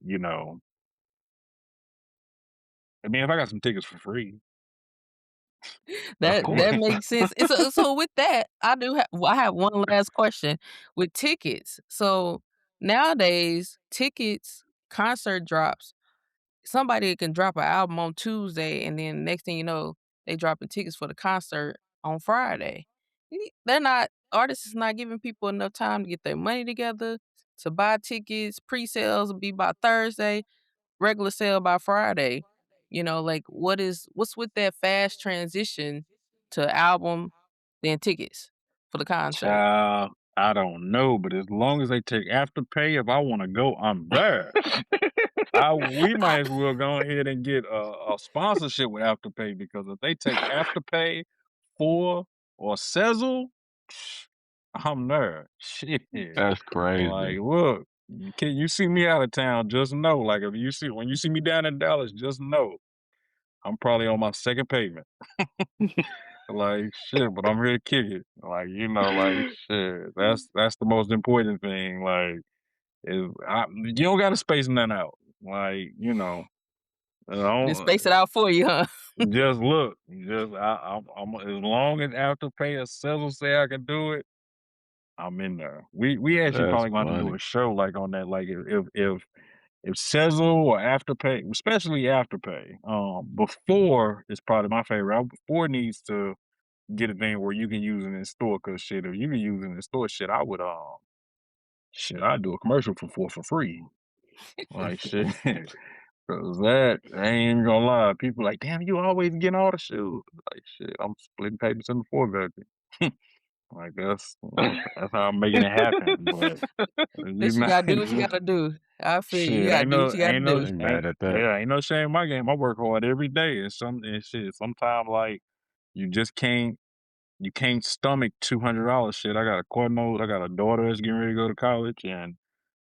I mean, if I got some tickets for free, of That course. makes sense. So with that, I have one last question with tickets. So nowadays, tickets, concert drops, somebody can drop an album on Tuesday, and then next thing you know, they dropping tickets for the concert on Friday. They're not artists is not giving people enough time to get their money together to buy tickets. Pre-sales will be by Thursday, regular sale by Friday. Like what's with that fast transition to album, then tickets for the concert? Child, I don't know, but as long as they take Afterpay, if I wanna go, I'm there. We might as well go ahead and get a sponsorship with Afterpay because if they take Afterpay for or Sezzle, I'm there. Shit. That's Like, crazy. look, you see me out of town, just know. Like if you see when you see me down in Dallas, just know I'm probably on my second payment. Like shit, but I'm here to kick it. Like, like shit. That's the most important thing. Like you don't gotta space nothing out. Like, I Just don't, space it out for you, huh? just look. I'm as long as Afterpay or Sezzle say I can do it, I'm in there. We actually That's probably going to do funny. a show like on that. Like if Sezzle or Afterpay, especially Afterpay, before is probably my favorite. Before needs to get a thing where you can use it in store. Cause shit, if you can use it in store, shit, I would I'd do a commercial for free. Like shit. Cause I ain't even gonna lie. People like, damn, you always getting all the shoes. Like shit, I'm splitting papers in the four. Like that's how I'm making it happen. But you Guess you know, gotta do what you gotta do. I feel you. You shit, gotta do what you gotta do. Ain't mad at that. ain't no shame in my game. I work hard every day, and shit. Sometimes like you just can't stomach $200 shit. I got a car note. I got a daughter that's getting ready to go to college, and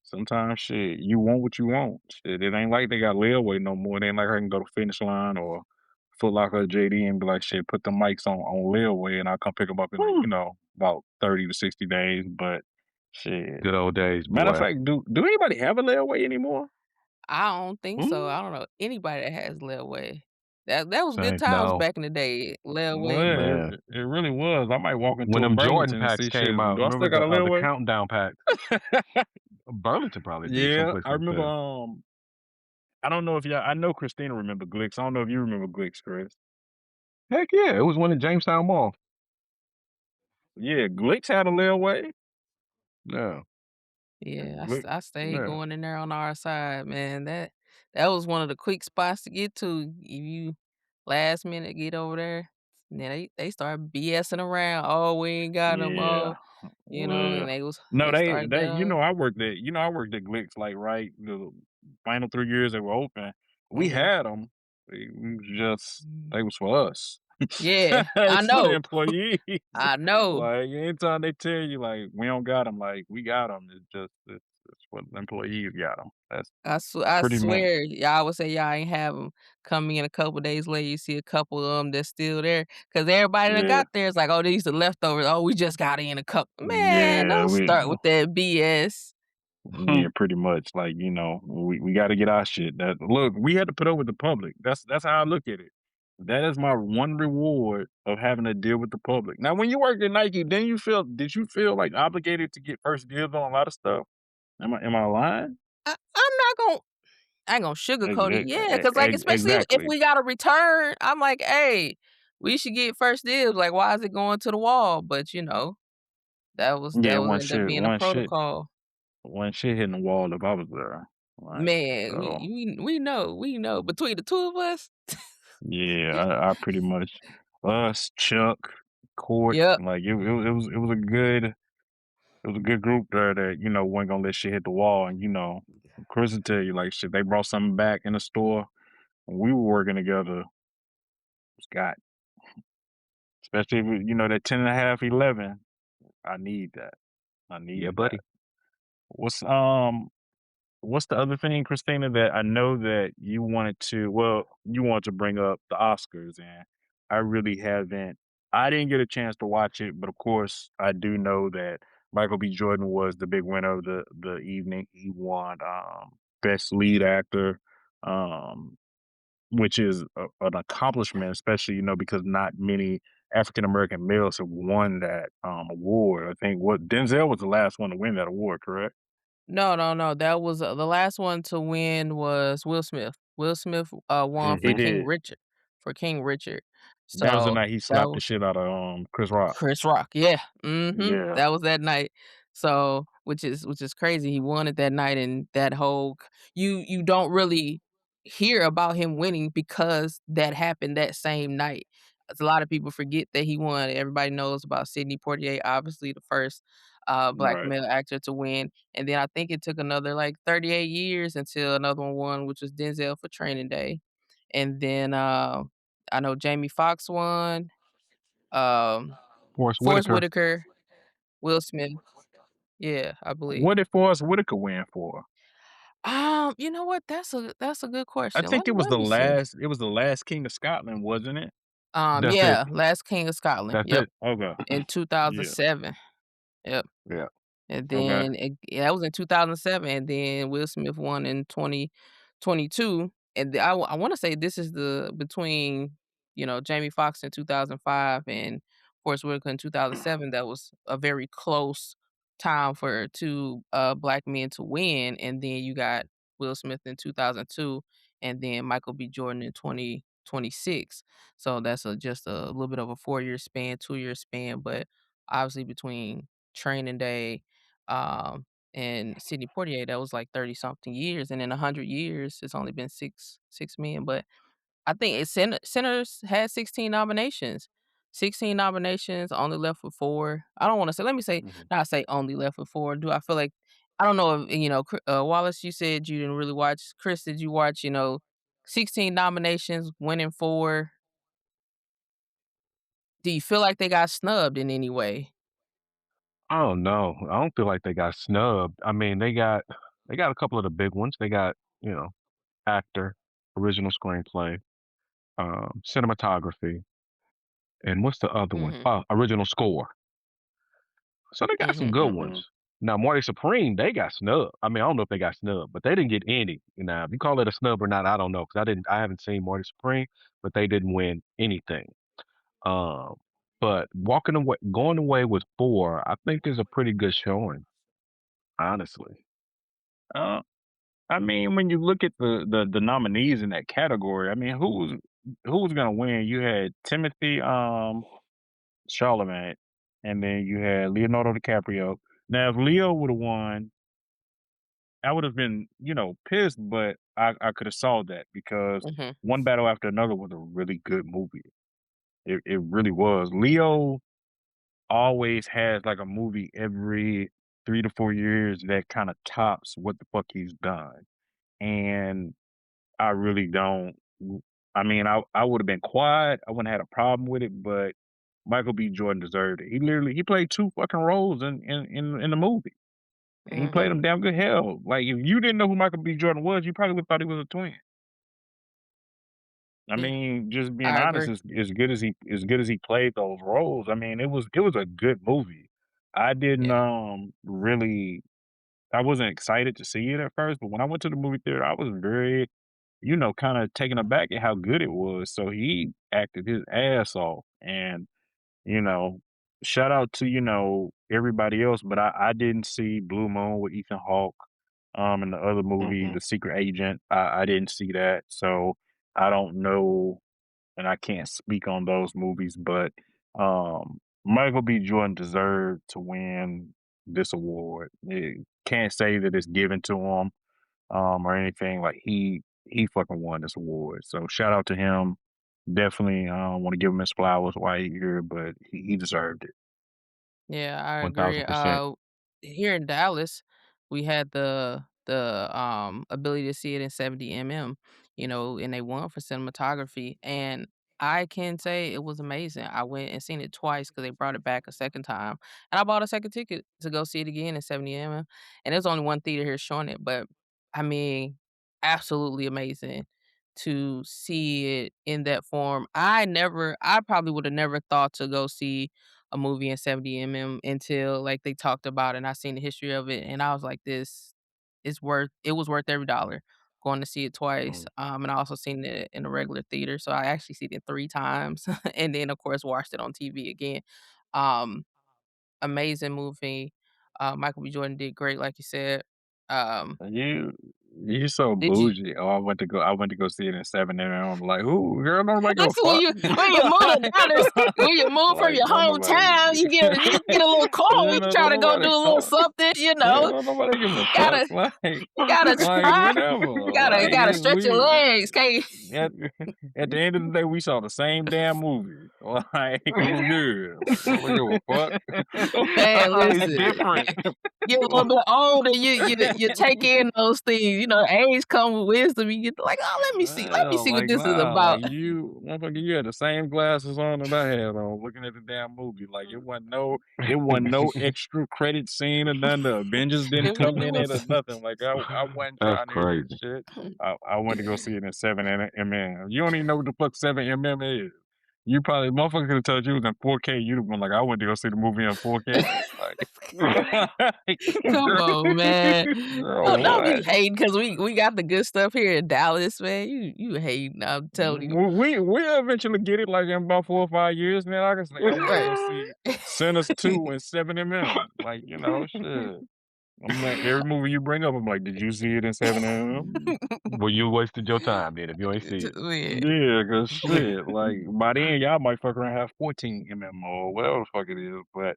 sometimes shit, you want what you want. Shit, it ain't like they got layaway no more. It ain't like I can go to Finish Line or Foot Locker or JD and be like, shit, put the mics on layaway and I'll come pick them up in like, Whew. about 30 to 60 days. But shit. Good old days, Matter of boy. fact, do anybody have a layaway anymore? I don't think so. Mm, I don't know anybody that has layaway. That was good Same. times No, back in the day. Layaway. Well, man. it really was. I might walk When into a them Jordan Burlington and packs see shit. came out, Do I remember still got a the layaway? countdown packs? Burlington probably did Yeah, someplace I like remember. that. I don't know if y'all. I know Christina remember Glicks. I don't know if you remember Glicks, Chris. Heck yeah, it was one in Jamestown Mall. Yeah, Glicks had a layaway. Yeah, Yeah, Glick, I stayed yeah. going in there on our side, man. That was one of the quick spots to get to. If you last minute get over there, then they start BSing around. Oh, we ain't got them yeah. all, Well, and no, they start they. yelling. I worked at Glicks like right the final 3 years they were open. We Mhm. had them. We was just they was for us. Yeah, It I was for the know, employees. I know. Like anytime they tell you like we don't got them, like we got them. It's what the employees got them. That's I pretty much. swear, y'all would say y'all ain't have them. Come in a couple days later, you see a couple of them that's still there, cause everybody that Yeah, got there is like, "Oh, these the leftovers. Oh, we just got in a couple." Man, yeah. don't We start with that BS. Yeah, pretty much. Like, we gotta get our shit. That look, we had to put up with the public. That's how I look at it. That is my one reward of having to deal with the public. Now, when you worked at Nike, did you feel like obligated to get first dibs on a lot of stuff? Am I lying? I'm not gon' I ain't gonna sugarcoat it. Yeah, cause like, especially if Exactly. we got a return, I'm like, "Hey, we should get first dibs. Like, why is it going to the wall?" But, Yeah, that was ended up being a protocol. one shit hitting the wall if I was there. Like, Man, so we know. Between the 2 of us. yeah, I pretty much us, Chuck, Court, Yep. like it was a good group there that, wasn't gonna let shit hit the wall. And, Chris would tell you, like, shit, they brought something back in the store when we were working together. Scott, especially if, that 10 and a half, 11. I need that. I Yeah, needed that. buddy. What's, um, what's the other thing, Christina, that I know that you wanted to bring up the Oscars, and I really haven't. I didn't get a chance to watch it, but of course, I do know that Michael B. Jordan was the big winner of the evening. He won Best Lead Actor, um, which is an accomplishment, especially because not many African American males have won that award. I think what Denzel was the last one to win that award, correct? No, no, no, that was, the last one to win was Will Smith. Will Smith, won He Mhm. did. For King Richard. That was the So, night he that slapped the was shit out of, Chris Rock. Chris Rock, yeah, mhm, Yeah, that was that night. So, which is crazy, he won it that night, and that whole you don't really hear about him winning because that happened that same night. As a lot of people forget that he won. Everybody knows about Sidney Poitier, obviously the first, black right. male actor to win, and then I think it took another, like, 38 years until another one won, which was Denzel for Training Day, and then, I know Jamie Foxx won, um Forrest Forest Whitaker. Whitaker, Will Smith. Yeah, I believe. What did Forrest Whitaker win for? You know what? That's a good I question. think Let me see. it was the last King of Scotland, wasn't it? That's it. Yeah, Last King of Scotland. That's Yep, it. Okay. in Yeah. 2007. Yep. Yeah. And Okay. then yeah, that was in 2007, and then Will Smith won in 2022. And I want to say this is the between Jamie Foxx in 2005 and Forest Whitaker in 2007. That was a very close time for two black men to win. And then you got Will Smith in 2002, and then Michael B. Jordan in 2026. So that's just a little bit of a 4 year span, 2 year span, but obviously between Training Day and Sidney Poitier, that was like 30 something years, and in 100 years, it's only been six men. But I think Sinners had 16 nominations. 16 nominations, only left with 4. I don't want to say. Let me say, Mhm. not say only left with 4. Do I feel like I don't know if Wallace? You said you didn't really watch. Chris, did you watch? 16 nominations, winning 4. Do you feel like they got snubbed in any way? I don't know. I don't feel like they got snubbed. I mean, they got a couple of the big ones. They got, you know, actor, original screenplay, cinematography, and what's the other one? Mhm. Original score. So they got some Mhm. good Mhm. ones. Now, Marty Supreme, they got snubbed. I mean, I don't know if they got snubbed, but they didn't get any. Now, if you call it a snub or not, I don't know because I haven't seen Marty Supreme, but they didn't win anything. Um, but going away with 4, I think is a pretty good showing, honestly. Uh, I mean, when you look at the nominees in that category, I mean, who was gonna win? You had Timothy Chalamet, and then you had Leonardo DiCaprio. Now, if Leo would have won, I would have been, pissed, but I could have saw that because Mhm, One Battle After Another was a really good movie. It really was. Leo always has like a movie every 3 to 4 years that kind of tops what the fuck he's done. And I really don't. I mean, I would have been quiet. I wouldn't have had a problem with it, but Michael B. Jordan deserved it. He played two fucking roles in the movie. And he played mhm. them damn good. Hell, like if you didn't know who Michael B. Jordan was, you probably would have thought he was a twin. I Yeah, mean, just being I honest, agree. as good as he played those roles, I mean, it was a good movie. I didn't Yeah, really I wasn't excited to see it at first, but when I went to the movie theater, I was very, kind of taken aback at how good it was. So he acted his ass off. And, you know, shout out to, everybody else, but I didn't see Blue Moon with Ethan Hawke, and the other movie, mhm. The Secret Agent. I didn't see that. So I don't know, and I can't speak on those movies, but Michael B. Jordan deserved to win this award. Can't say that it's given to him, or anything. Like he fucking won this award. So shout out to him. Definitely want to give him his flowers while he's here, but he deserved it. Yeah, I agree. 1000%. Here in Dallas, we had the ability to see it in 70 mm, and they won for cinematography. And I can say it was amazing. I went and seen it twice because they brought it back a second time, and I bought a second ticket to go see it again in 70 mm. And there's only one theater here showing it, but I mean, absolutely amazing to see it in that form. I probably would have never thought to go see a movie in 70 mm until, like, they talked about it and I seen the history of it, and I was like, "This is worth it was worth every dollar." Going to see it twice, Mm. and I also seen it in a regular theater, so I actually seen it 3 times, and then, of course, watched it on TV again. Um, Amazing movie. Michael B. Jordan did great, like you said. Um, You you so did you bougie. Oh, I went to go see it in 7 a.m. I'm like, who girl, nobody give a Listen, when fuck. you move to Dallas, when you move from Like, your don't nobody hometown, you get a little call when you try don't to go nobody do a little something, don't nobody give a fuck. gotta gotta Like try. whatever. Gotta stretch your legs. Can't At, at the end of the day, we saw the same damn movie. Like it was good. Like nobody give a fuck. man, It's listen. different. Get a little bit older, you take in those things. Age come with wisdom. You get like, oh, let me Yeah, see what like this is nah, like about. you had the same glasses on that I had on, looking at the damn movie. Like it wasn't no extra credit scene or nothing. The Avengers didn't come It in it or was nothing. Like I wasn't That's trying to hear that crazy. shit. I went to go see it in 7 mm. You don't even know what the fuck 7 mm is. You probably motherfucker could have told you it was in 4K. You'd have been like, I went to go see the movie in 4K. Like, Come on, man. girl, Don't be what? hating because we got the good stuff here in Dallas, man. You hating, I'm telling you. We eventually get it like in about 4 or 5 years. Then I can say I went to Right. go see Sinners 2 and 7 mm. Like shit. I'm like every movie you bring up, I'm like, did you see it in 7 mm? Well, you wasted your time then if you ain't see Yeah. Yeah, cause shit, like by then y'all might fuck around and have 14 mm or whatever the fuck it is. But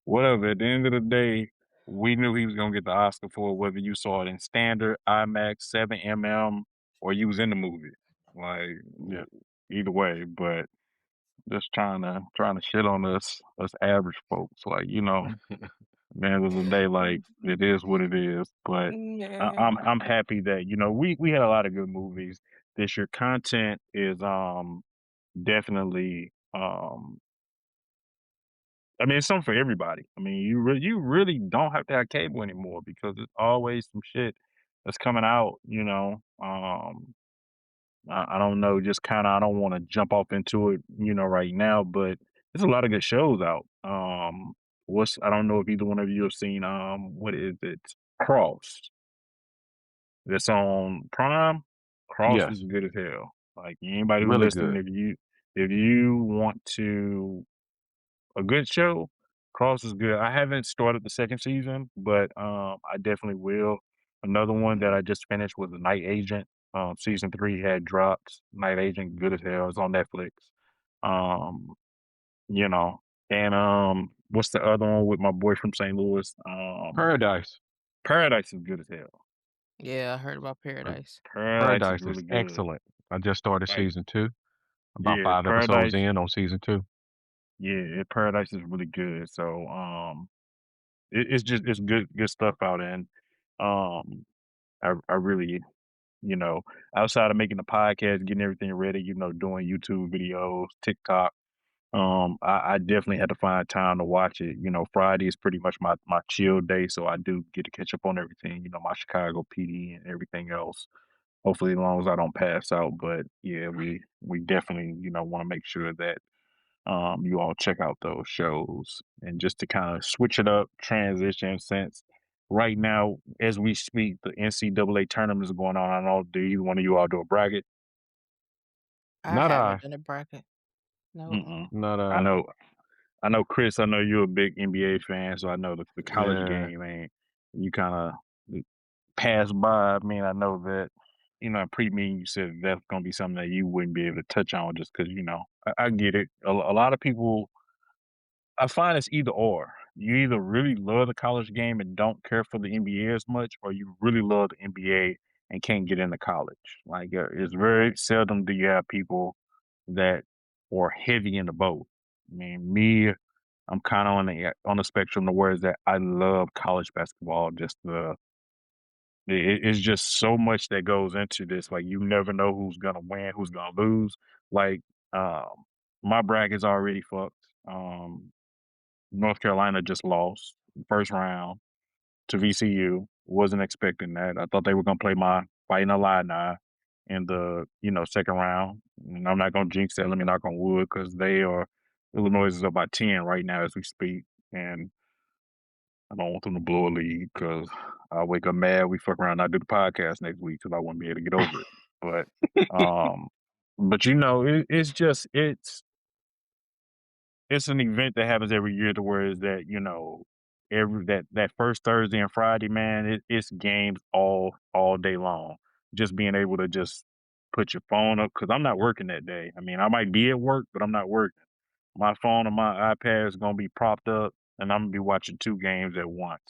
whatever. At the end of the day, we knew he was gonna get the Oscar for it, whether you saw it in standard, IMAX, 7 mm, or you was in the movie. Like it. either way, but just trying to shit on us average folks. Like, Yeah. at the end of the day, like it is what it is. But Yeah. I'm happy that, we had a lot of good movies this year. Content is definitely I mean, it's something for everybody. I mean, you really don't have to have cable anymore because it's always some shit that's coming out. I don't know, just kind of I don't want to jump off into it, right now, but there's a lot of good shows out. What's I don't know if either one of you have seen, what is it? Cross. That's on Prime. Cross is Yes, good as hell. Like, anybody who really listening, good. if you want to a good show, Cross is good. I haven't started the 2nd season, but, I definitely will. Another one that I just finished was The Night Agent. Season 3 had dropped. Night Agent, good as hell. It's on Netflix. Um, you know, and, what's the other one with my boy from St. Louis? Paradise. Paradise is good as hell. Yeah, I heard about Uh, Paradise. Paradise is Paradise is really good. excellent. I just started Like, season 2, about yeah, 5 episodes Paradise in on season 2. yeah, Paradise is really good. So, it's just it's good stuff out, and, um, I really, you know, outside of making the podcast, getting everything ready, doing YouTube videos, TikTok, I definitely had to find time to watch it. Friday is pretty much my chill day, so I do get to catch up on everything, my Chicago PD and everything else. Hopefully, as long as I don't pass out. But yeah, we definitely, want to make sure that you all check out those shows. And just to kind of switch it up, transition since right now, as we speak, the NCAA tournament is going on. I don't know, do either one of you all do a bracket? I Not haven't I. done a bracket. No. Mm-mm. Not I I. know, I know, Chris. I know you're a big NBA fan, so I know the college Yeah. game, man. You kind of pass by. I mean, I know that. Pre-meeting, you said that's gonna be something that you wouldn't be able to touch on just because I get it. A lot of people I find it's either or. You either really love the college game and don't care for the NBA as much, or you really love the NBA and can't get into college. Like, it's very seldom do you have people that are heavy into both. I mean, me, I'm kind of on the spectrum to where is that I love college basketball. Just it's just so much that goes into this. Like, you never know who's gonna win, who's gonna lose. Like, um, my bracket's already fucked. North Carolina just lost first round to VCU. Wasn't expecting that. I thought they were gonna play my Fighting Illini in the 2nd round. And I'm not gonna jinx that. Let me knock on wood because they are Illinois is up by 10 right now as we speak, and I don't want them to blow a lead because I wake up mad. We fuck around. And I do the podcast next week because I won't be able to get over it. Um, but it's just it's an event that happens every year to where is that, every that first Thursday and Friday, man, it's games all day long. Just being able to just put your phone up because I'm not working that day. I mean, I might be at work, but I'm not working. My phone and my iPad is gonna be propped up, and I'm gonna be watching 2 games at once,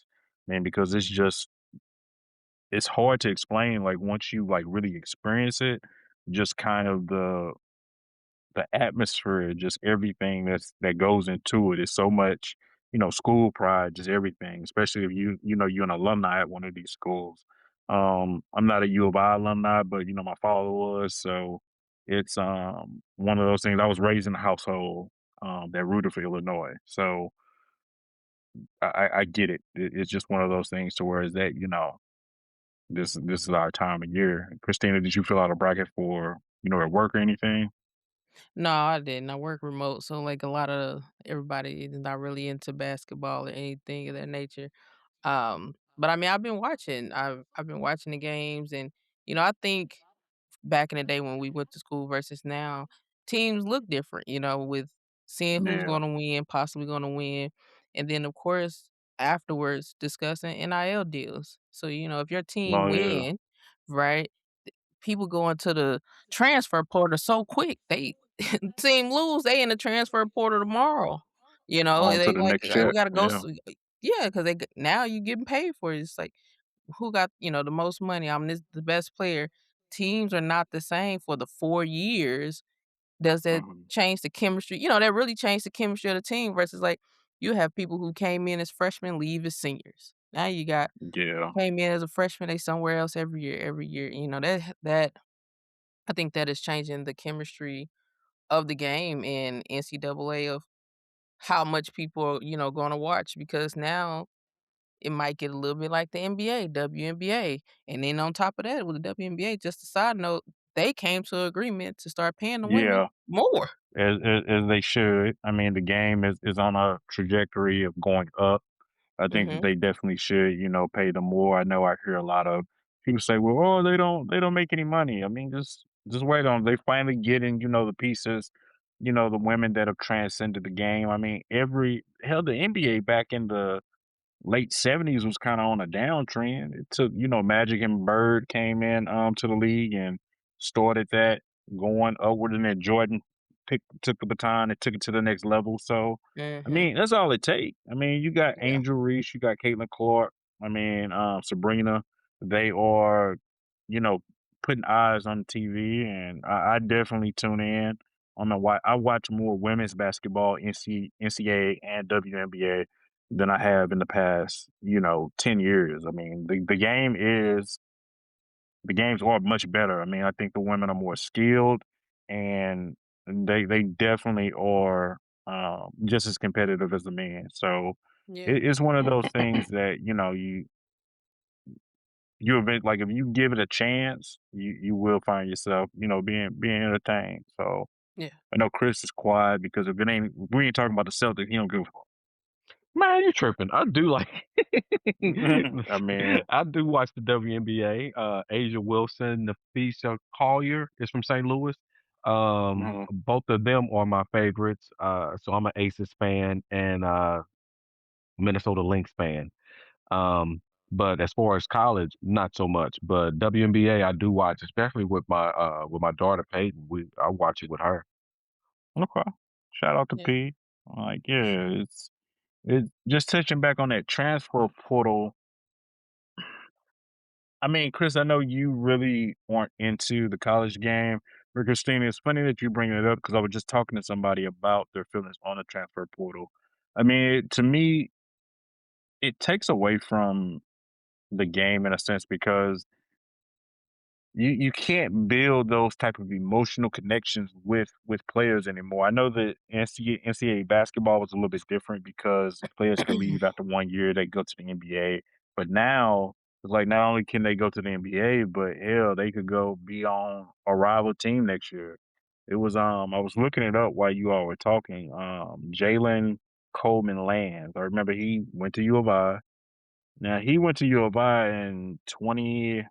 man, because it's hard to explain. Like, once you like really experience it, just kind of the atmosphere, just everything that goes into it is so much, school pride, just everything, especially if you're an alumni at one of these schools. I'm not a U of I alumni, but my father was, so it's one of those things. I was raised in a household that rooted for Illinois. So I get it. It's just one of those things to where is that, this is our time of year. Christina, did you fill out a bracket for, at work or anything? No, I didn't. I work remote, so, like, a lot of everybody is not really into basketball or anything of that nature. But, I mean, I've been watching the games and, I think back in the day when we went to school versus now, teams look different, with seeing who's Yeah. gonna win, possibly gonna win, and then, of course, afterwards discussing NIL deals. So, if your team Oh yeah. win, right, people go into the transfer portal so quick. They team lose, they in the transfer portal tomorrow. On to They the like, next "We check. gotta go." Yeah. Yeah, because now you getting paid for it. It's like, who got, the most money? I'm this the best player. Teams are not the same for the 4 years. Does that Mhm. change the chemistry? That really changed the chemistry of the team versus, like, you have people who came in as freshmen, leave as seniors. Now you got Yeah. came in as a freshman, they somewhere else every year. That I think that is changing the chemistry of the game in NCAA of how much people are, gonna watch because now it might get a little bit like the NBA, WNBA. And then on top of that, with the WNBA, just a side note, they came to agreement to start paying the women Yeah, more. as they should. I mean, the game is on a trajectory of going up. I think that Mhm. they definitely should, pay them more. I know I hear a lot of people say, "Well, oh, they don't make any money." I mean, just wait on. They finally getting, the pieces, the women that have transcended the game. I mean, every hell, the NBA back in the late '70s was kinda on a downtrend. It took, Magic and Bird came in, to the league and started that going upward, and then Jordan took the baton and took it to the next level, so, I Mhm. mean, that's all it takes. I mean, you got Yeah. Angel Reese, you got Caitlin Clark, I mean, Sabrina. They are, you know, putting eyes on the TV, and I definitely tune in. I watch more women's basketball, NCAA and WNBA than I have in the past, 10 years. I mean, the games are much better. I mean, I think the women are more skilled and they definitely are just as competitive as the men. So Yeah. it's one of those things that, like if you give it a chance, you will find yourself, being entertained. So Yeah. I know Chris is quiet because if we ain't talking about the Celtics, he don't give Man, you tripping. I do like I mean, I do watch the WNBA. Asia Wilson, Nafisa Collier is from St. Louis. mhm, Both of them are my favorites. So I'm an Aces fan and Minnesota Lynx fan. But as far as college, not so much. But WNBA, I do watch, especially with my daughter Peyton. I watch it with her. okay. Shout out to Yeah. P. Like, yeah, it's just touching back on that transfer portal. I mean, Chris, I know you really aren't into the college game. But Christina, it's funny that you bring it up because I was just talking to somebody about their feelings on the transfer portal. I mean, to me, it takes away from the game in a sense because you can't build those type of emotional connections with players anymore. I know that NCAA basketball was a little bit different because players could leave after 1 year, they go to the NBA. But now it's like not only can they go to the NBA, but hell, they could go be on a rival team next year. It was I was looking it up while you all were talking. Jalen Coleman Lands. I remember he went to U of I. Now he went to U of I in 20,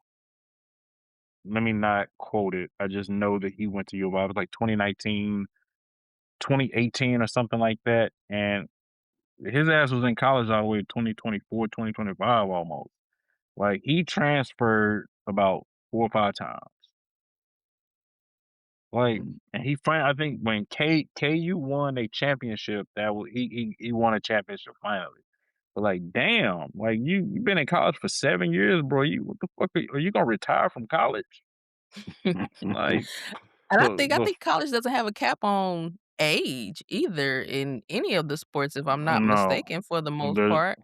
let me not quote it. I just know that he went to U of I. It was like 2019, 2018, or something like that. And his ass was in college all the way to 2024, 2025 almost. Like he transferred about 4 or 5 times. Like, Mm. and I think when KU won a championship, that was he won a championship finally. But like, damn, like you've been in college for 7 years, bro. What the fuck are you gonna retire from college? Like And I the think college doesn't have a cap on age either in any of the sports, if I'm not no, mistaken, for the most there's part.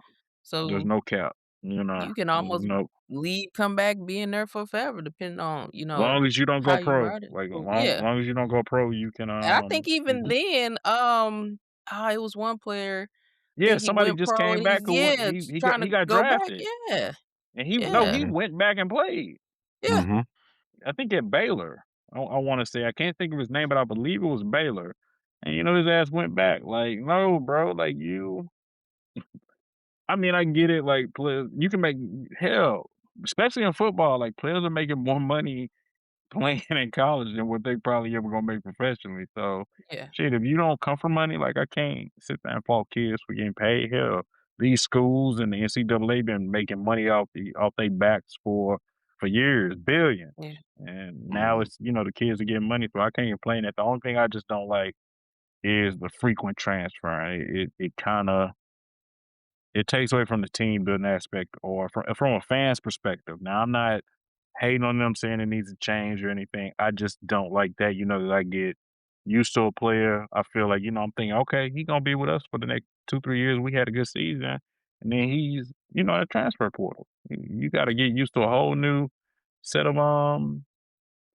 there's So no cap. You know, you can there's almost no leave, come back, be in there for forever, depending on, long as you don't how go you pro. ride it. Like So, long yeah. long as you don't go pro, you can And I think you even can, then, it was one player, I yeah. think he Somebody went just pro came and back who went, yeah, he got trying he to got go back. drafted Yeah. and he no Yeah. he Mhm. went back and played. Yeah. Mhm. I think at Baylor. I want to say I can't think of his name, but I believe it was Baylor. And his ass went back. Like no, bro. Like you. I mean, I get it. Like players, you can make hell, especially in football. Like players are making more money playing in college than what they probably ever gonna make professionally. So, Yeah. shit, if you don't come from money, like I can't sit there and fault kids for getting paid. Hell, these schools and the NCAA been making money off their backs for years, billions. Yeah. And now Mhm. it's the kids are getting money, so I can't complain. That the only thing I just don't like is the frequent transfer. It kind of it takes away from the team building aspect, or from a fan's perspective. Now I'm not hating on them saying it needs to change or anything. I just don't like that, that I get used to a player. I feel like, I'm thinking, okay, he gonna be with us for the next 2, 3 years. We had a good season. And then he's, a transfer portal. You gotta get used to a whole new set of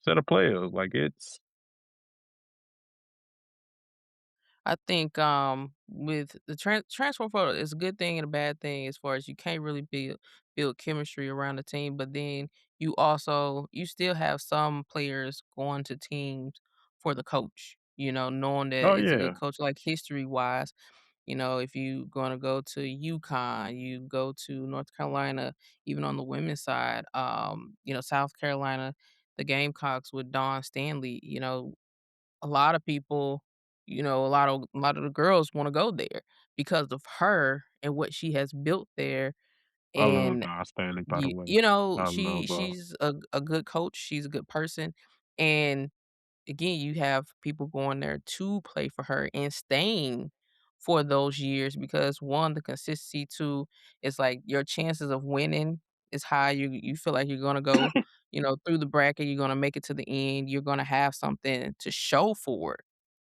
set of players. Like it's I think, with the transfer portal is a good thing and a bad thing as far as you can't really build chemistry around the team, but then you still have some players going to teams for the coach, knowing that Oh it's a good yeah. coach, like history-wise. If you gonna go to UConn, you go to North Carolina, even on the women's side, South Carolina, the Gamecocks with Dawn Stanley, a lot of people, a lot of the girls wanna go there because of her and what she has built there, I love and Don Stanley, by the way. I love she's a good coach, she's a good person, and again, you have people going there to play for her and staying for those years because 1, the consistency, 2, it's like your chances of winning is high. You feel like you're gonna go, through the bracket, you're gonna make it to the end, you're gonna have something to show for it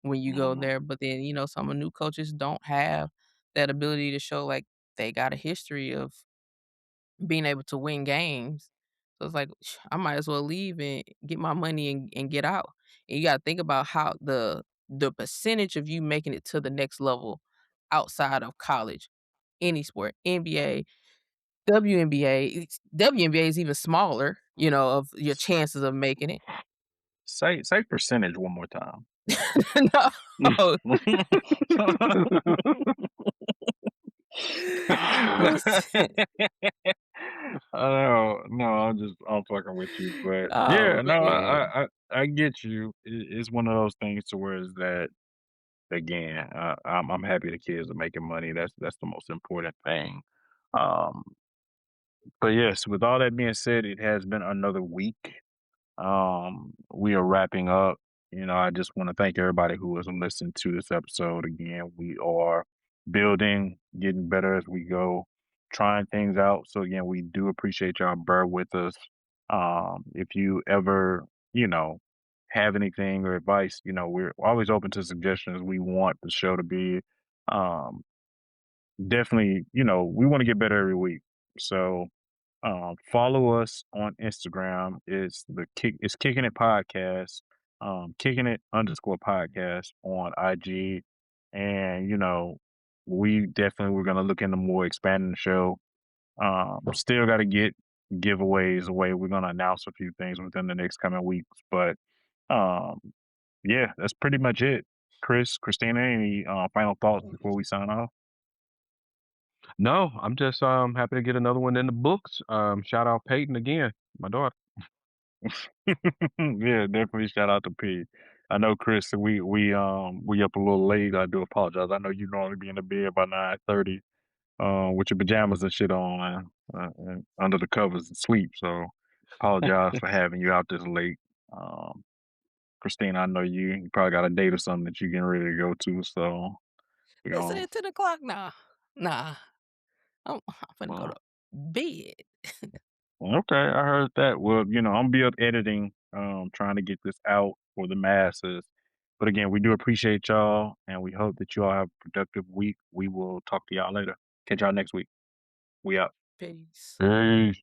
when you go mhm. there. But then, some of new coaches don't have that ability to show like they got a history of being able to win games. So it's like, I might as well leave and get my money and get out. And you gotta think about how the percentage of you making it to the next level outside of college, any sport, NBA, WNBA. WNBA is even smaller, of your chances of making it. Say percentage one more time. No. Listen. Oh, no, I'm fucking with you, but Oh yeah, no, man. I get you. It's one of those things to where is that again, I'm happy the kids are making money. That's the most important thing. Um, but yes, with all that being said, it has been another week. We are wrapping up. I just want to thank everybody who has listened to this episode. Again, we are building, getting better as we go, trying things out. So again, we do appreciate y'all. Bear with us. If you ever, you know, have anything or advice, we're always open to suggestions. We want the show to be um, definitely, we want to get better every week. So follow us on Instagram. It's kicking it podcast, kicking it underscore podcast on IG. And, we're gonna look into more expanding the show. Still gotta get giveaways away. We're gonna announce a few things within the next coming weeks. But um yeah, that's pretty much it. Christina, any final thoughts before we sign off? No, I'm just happy to get another one in the books. Shout out Peyton again, my daughter. Yeah, definitely shout out to P. I know Chris, we up a little late. I do apologize. I know you normally be in the bed by 9:30, with your pajamas and shit on, and under the covers and sleep. So apologize for having you out this late. Um, Christine, I know you probably got a date or something that you're getting ready to go to. So you Listen know, at 10 o'clock. Nah. Nah. I'm finna go to well, bed. okay, I heard that. Well, I'm be up editing, trying to get this out for the masses. But again, we do appreciate y'all, and we hope that you all have a productive week. We will talk to y'all later. Catch y'all next week. We out. Peace. Peace.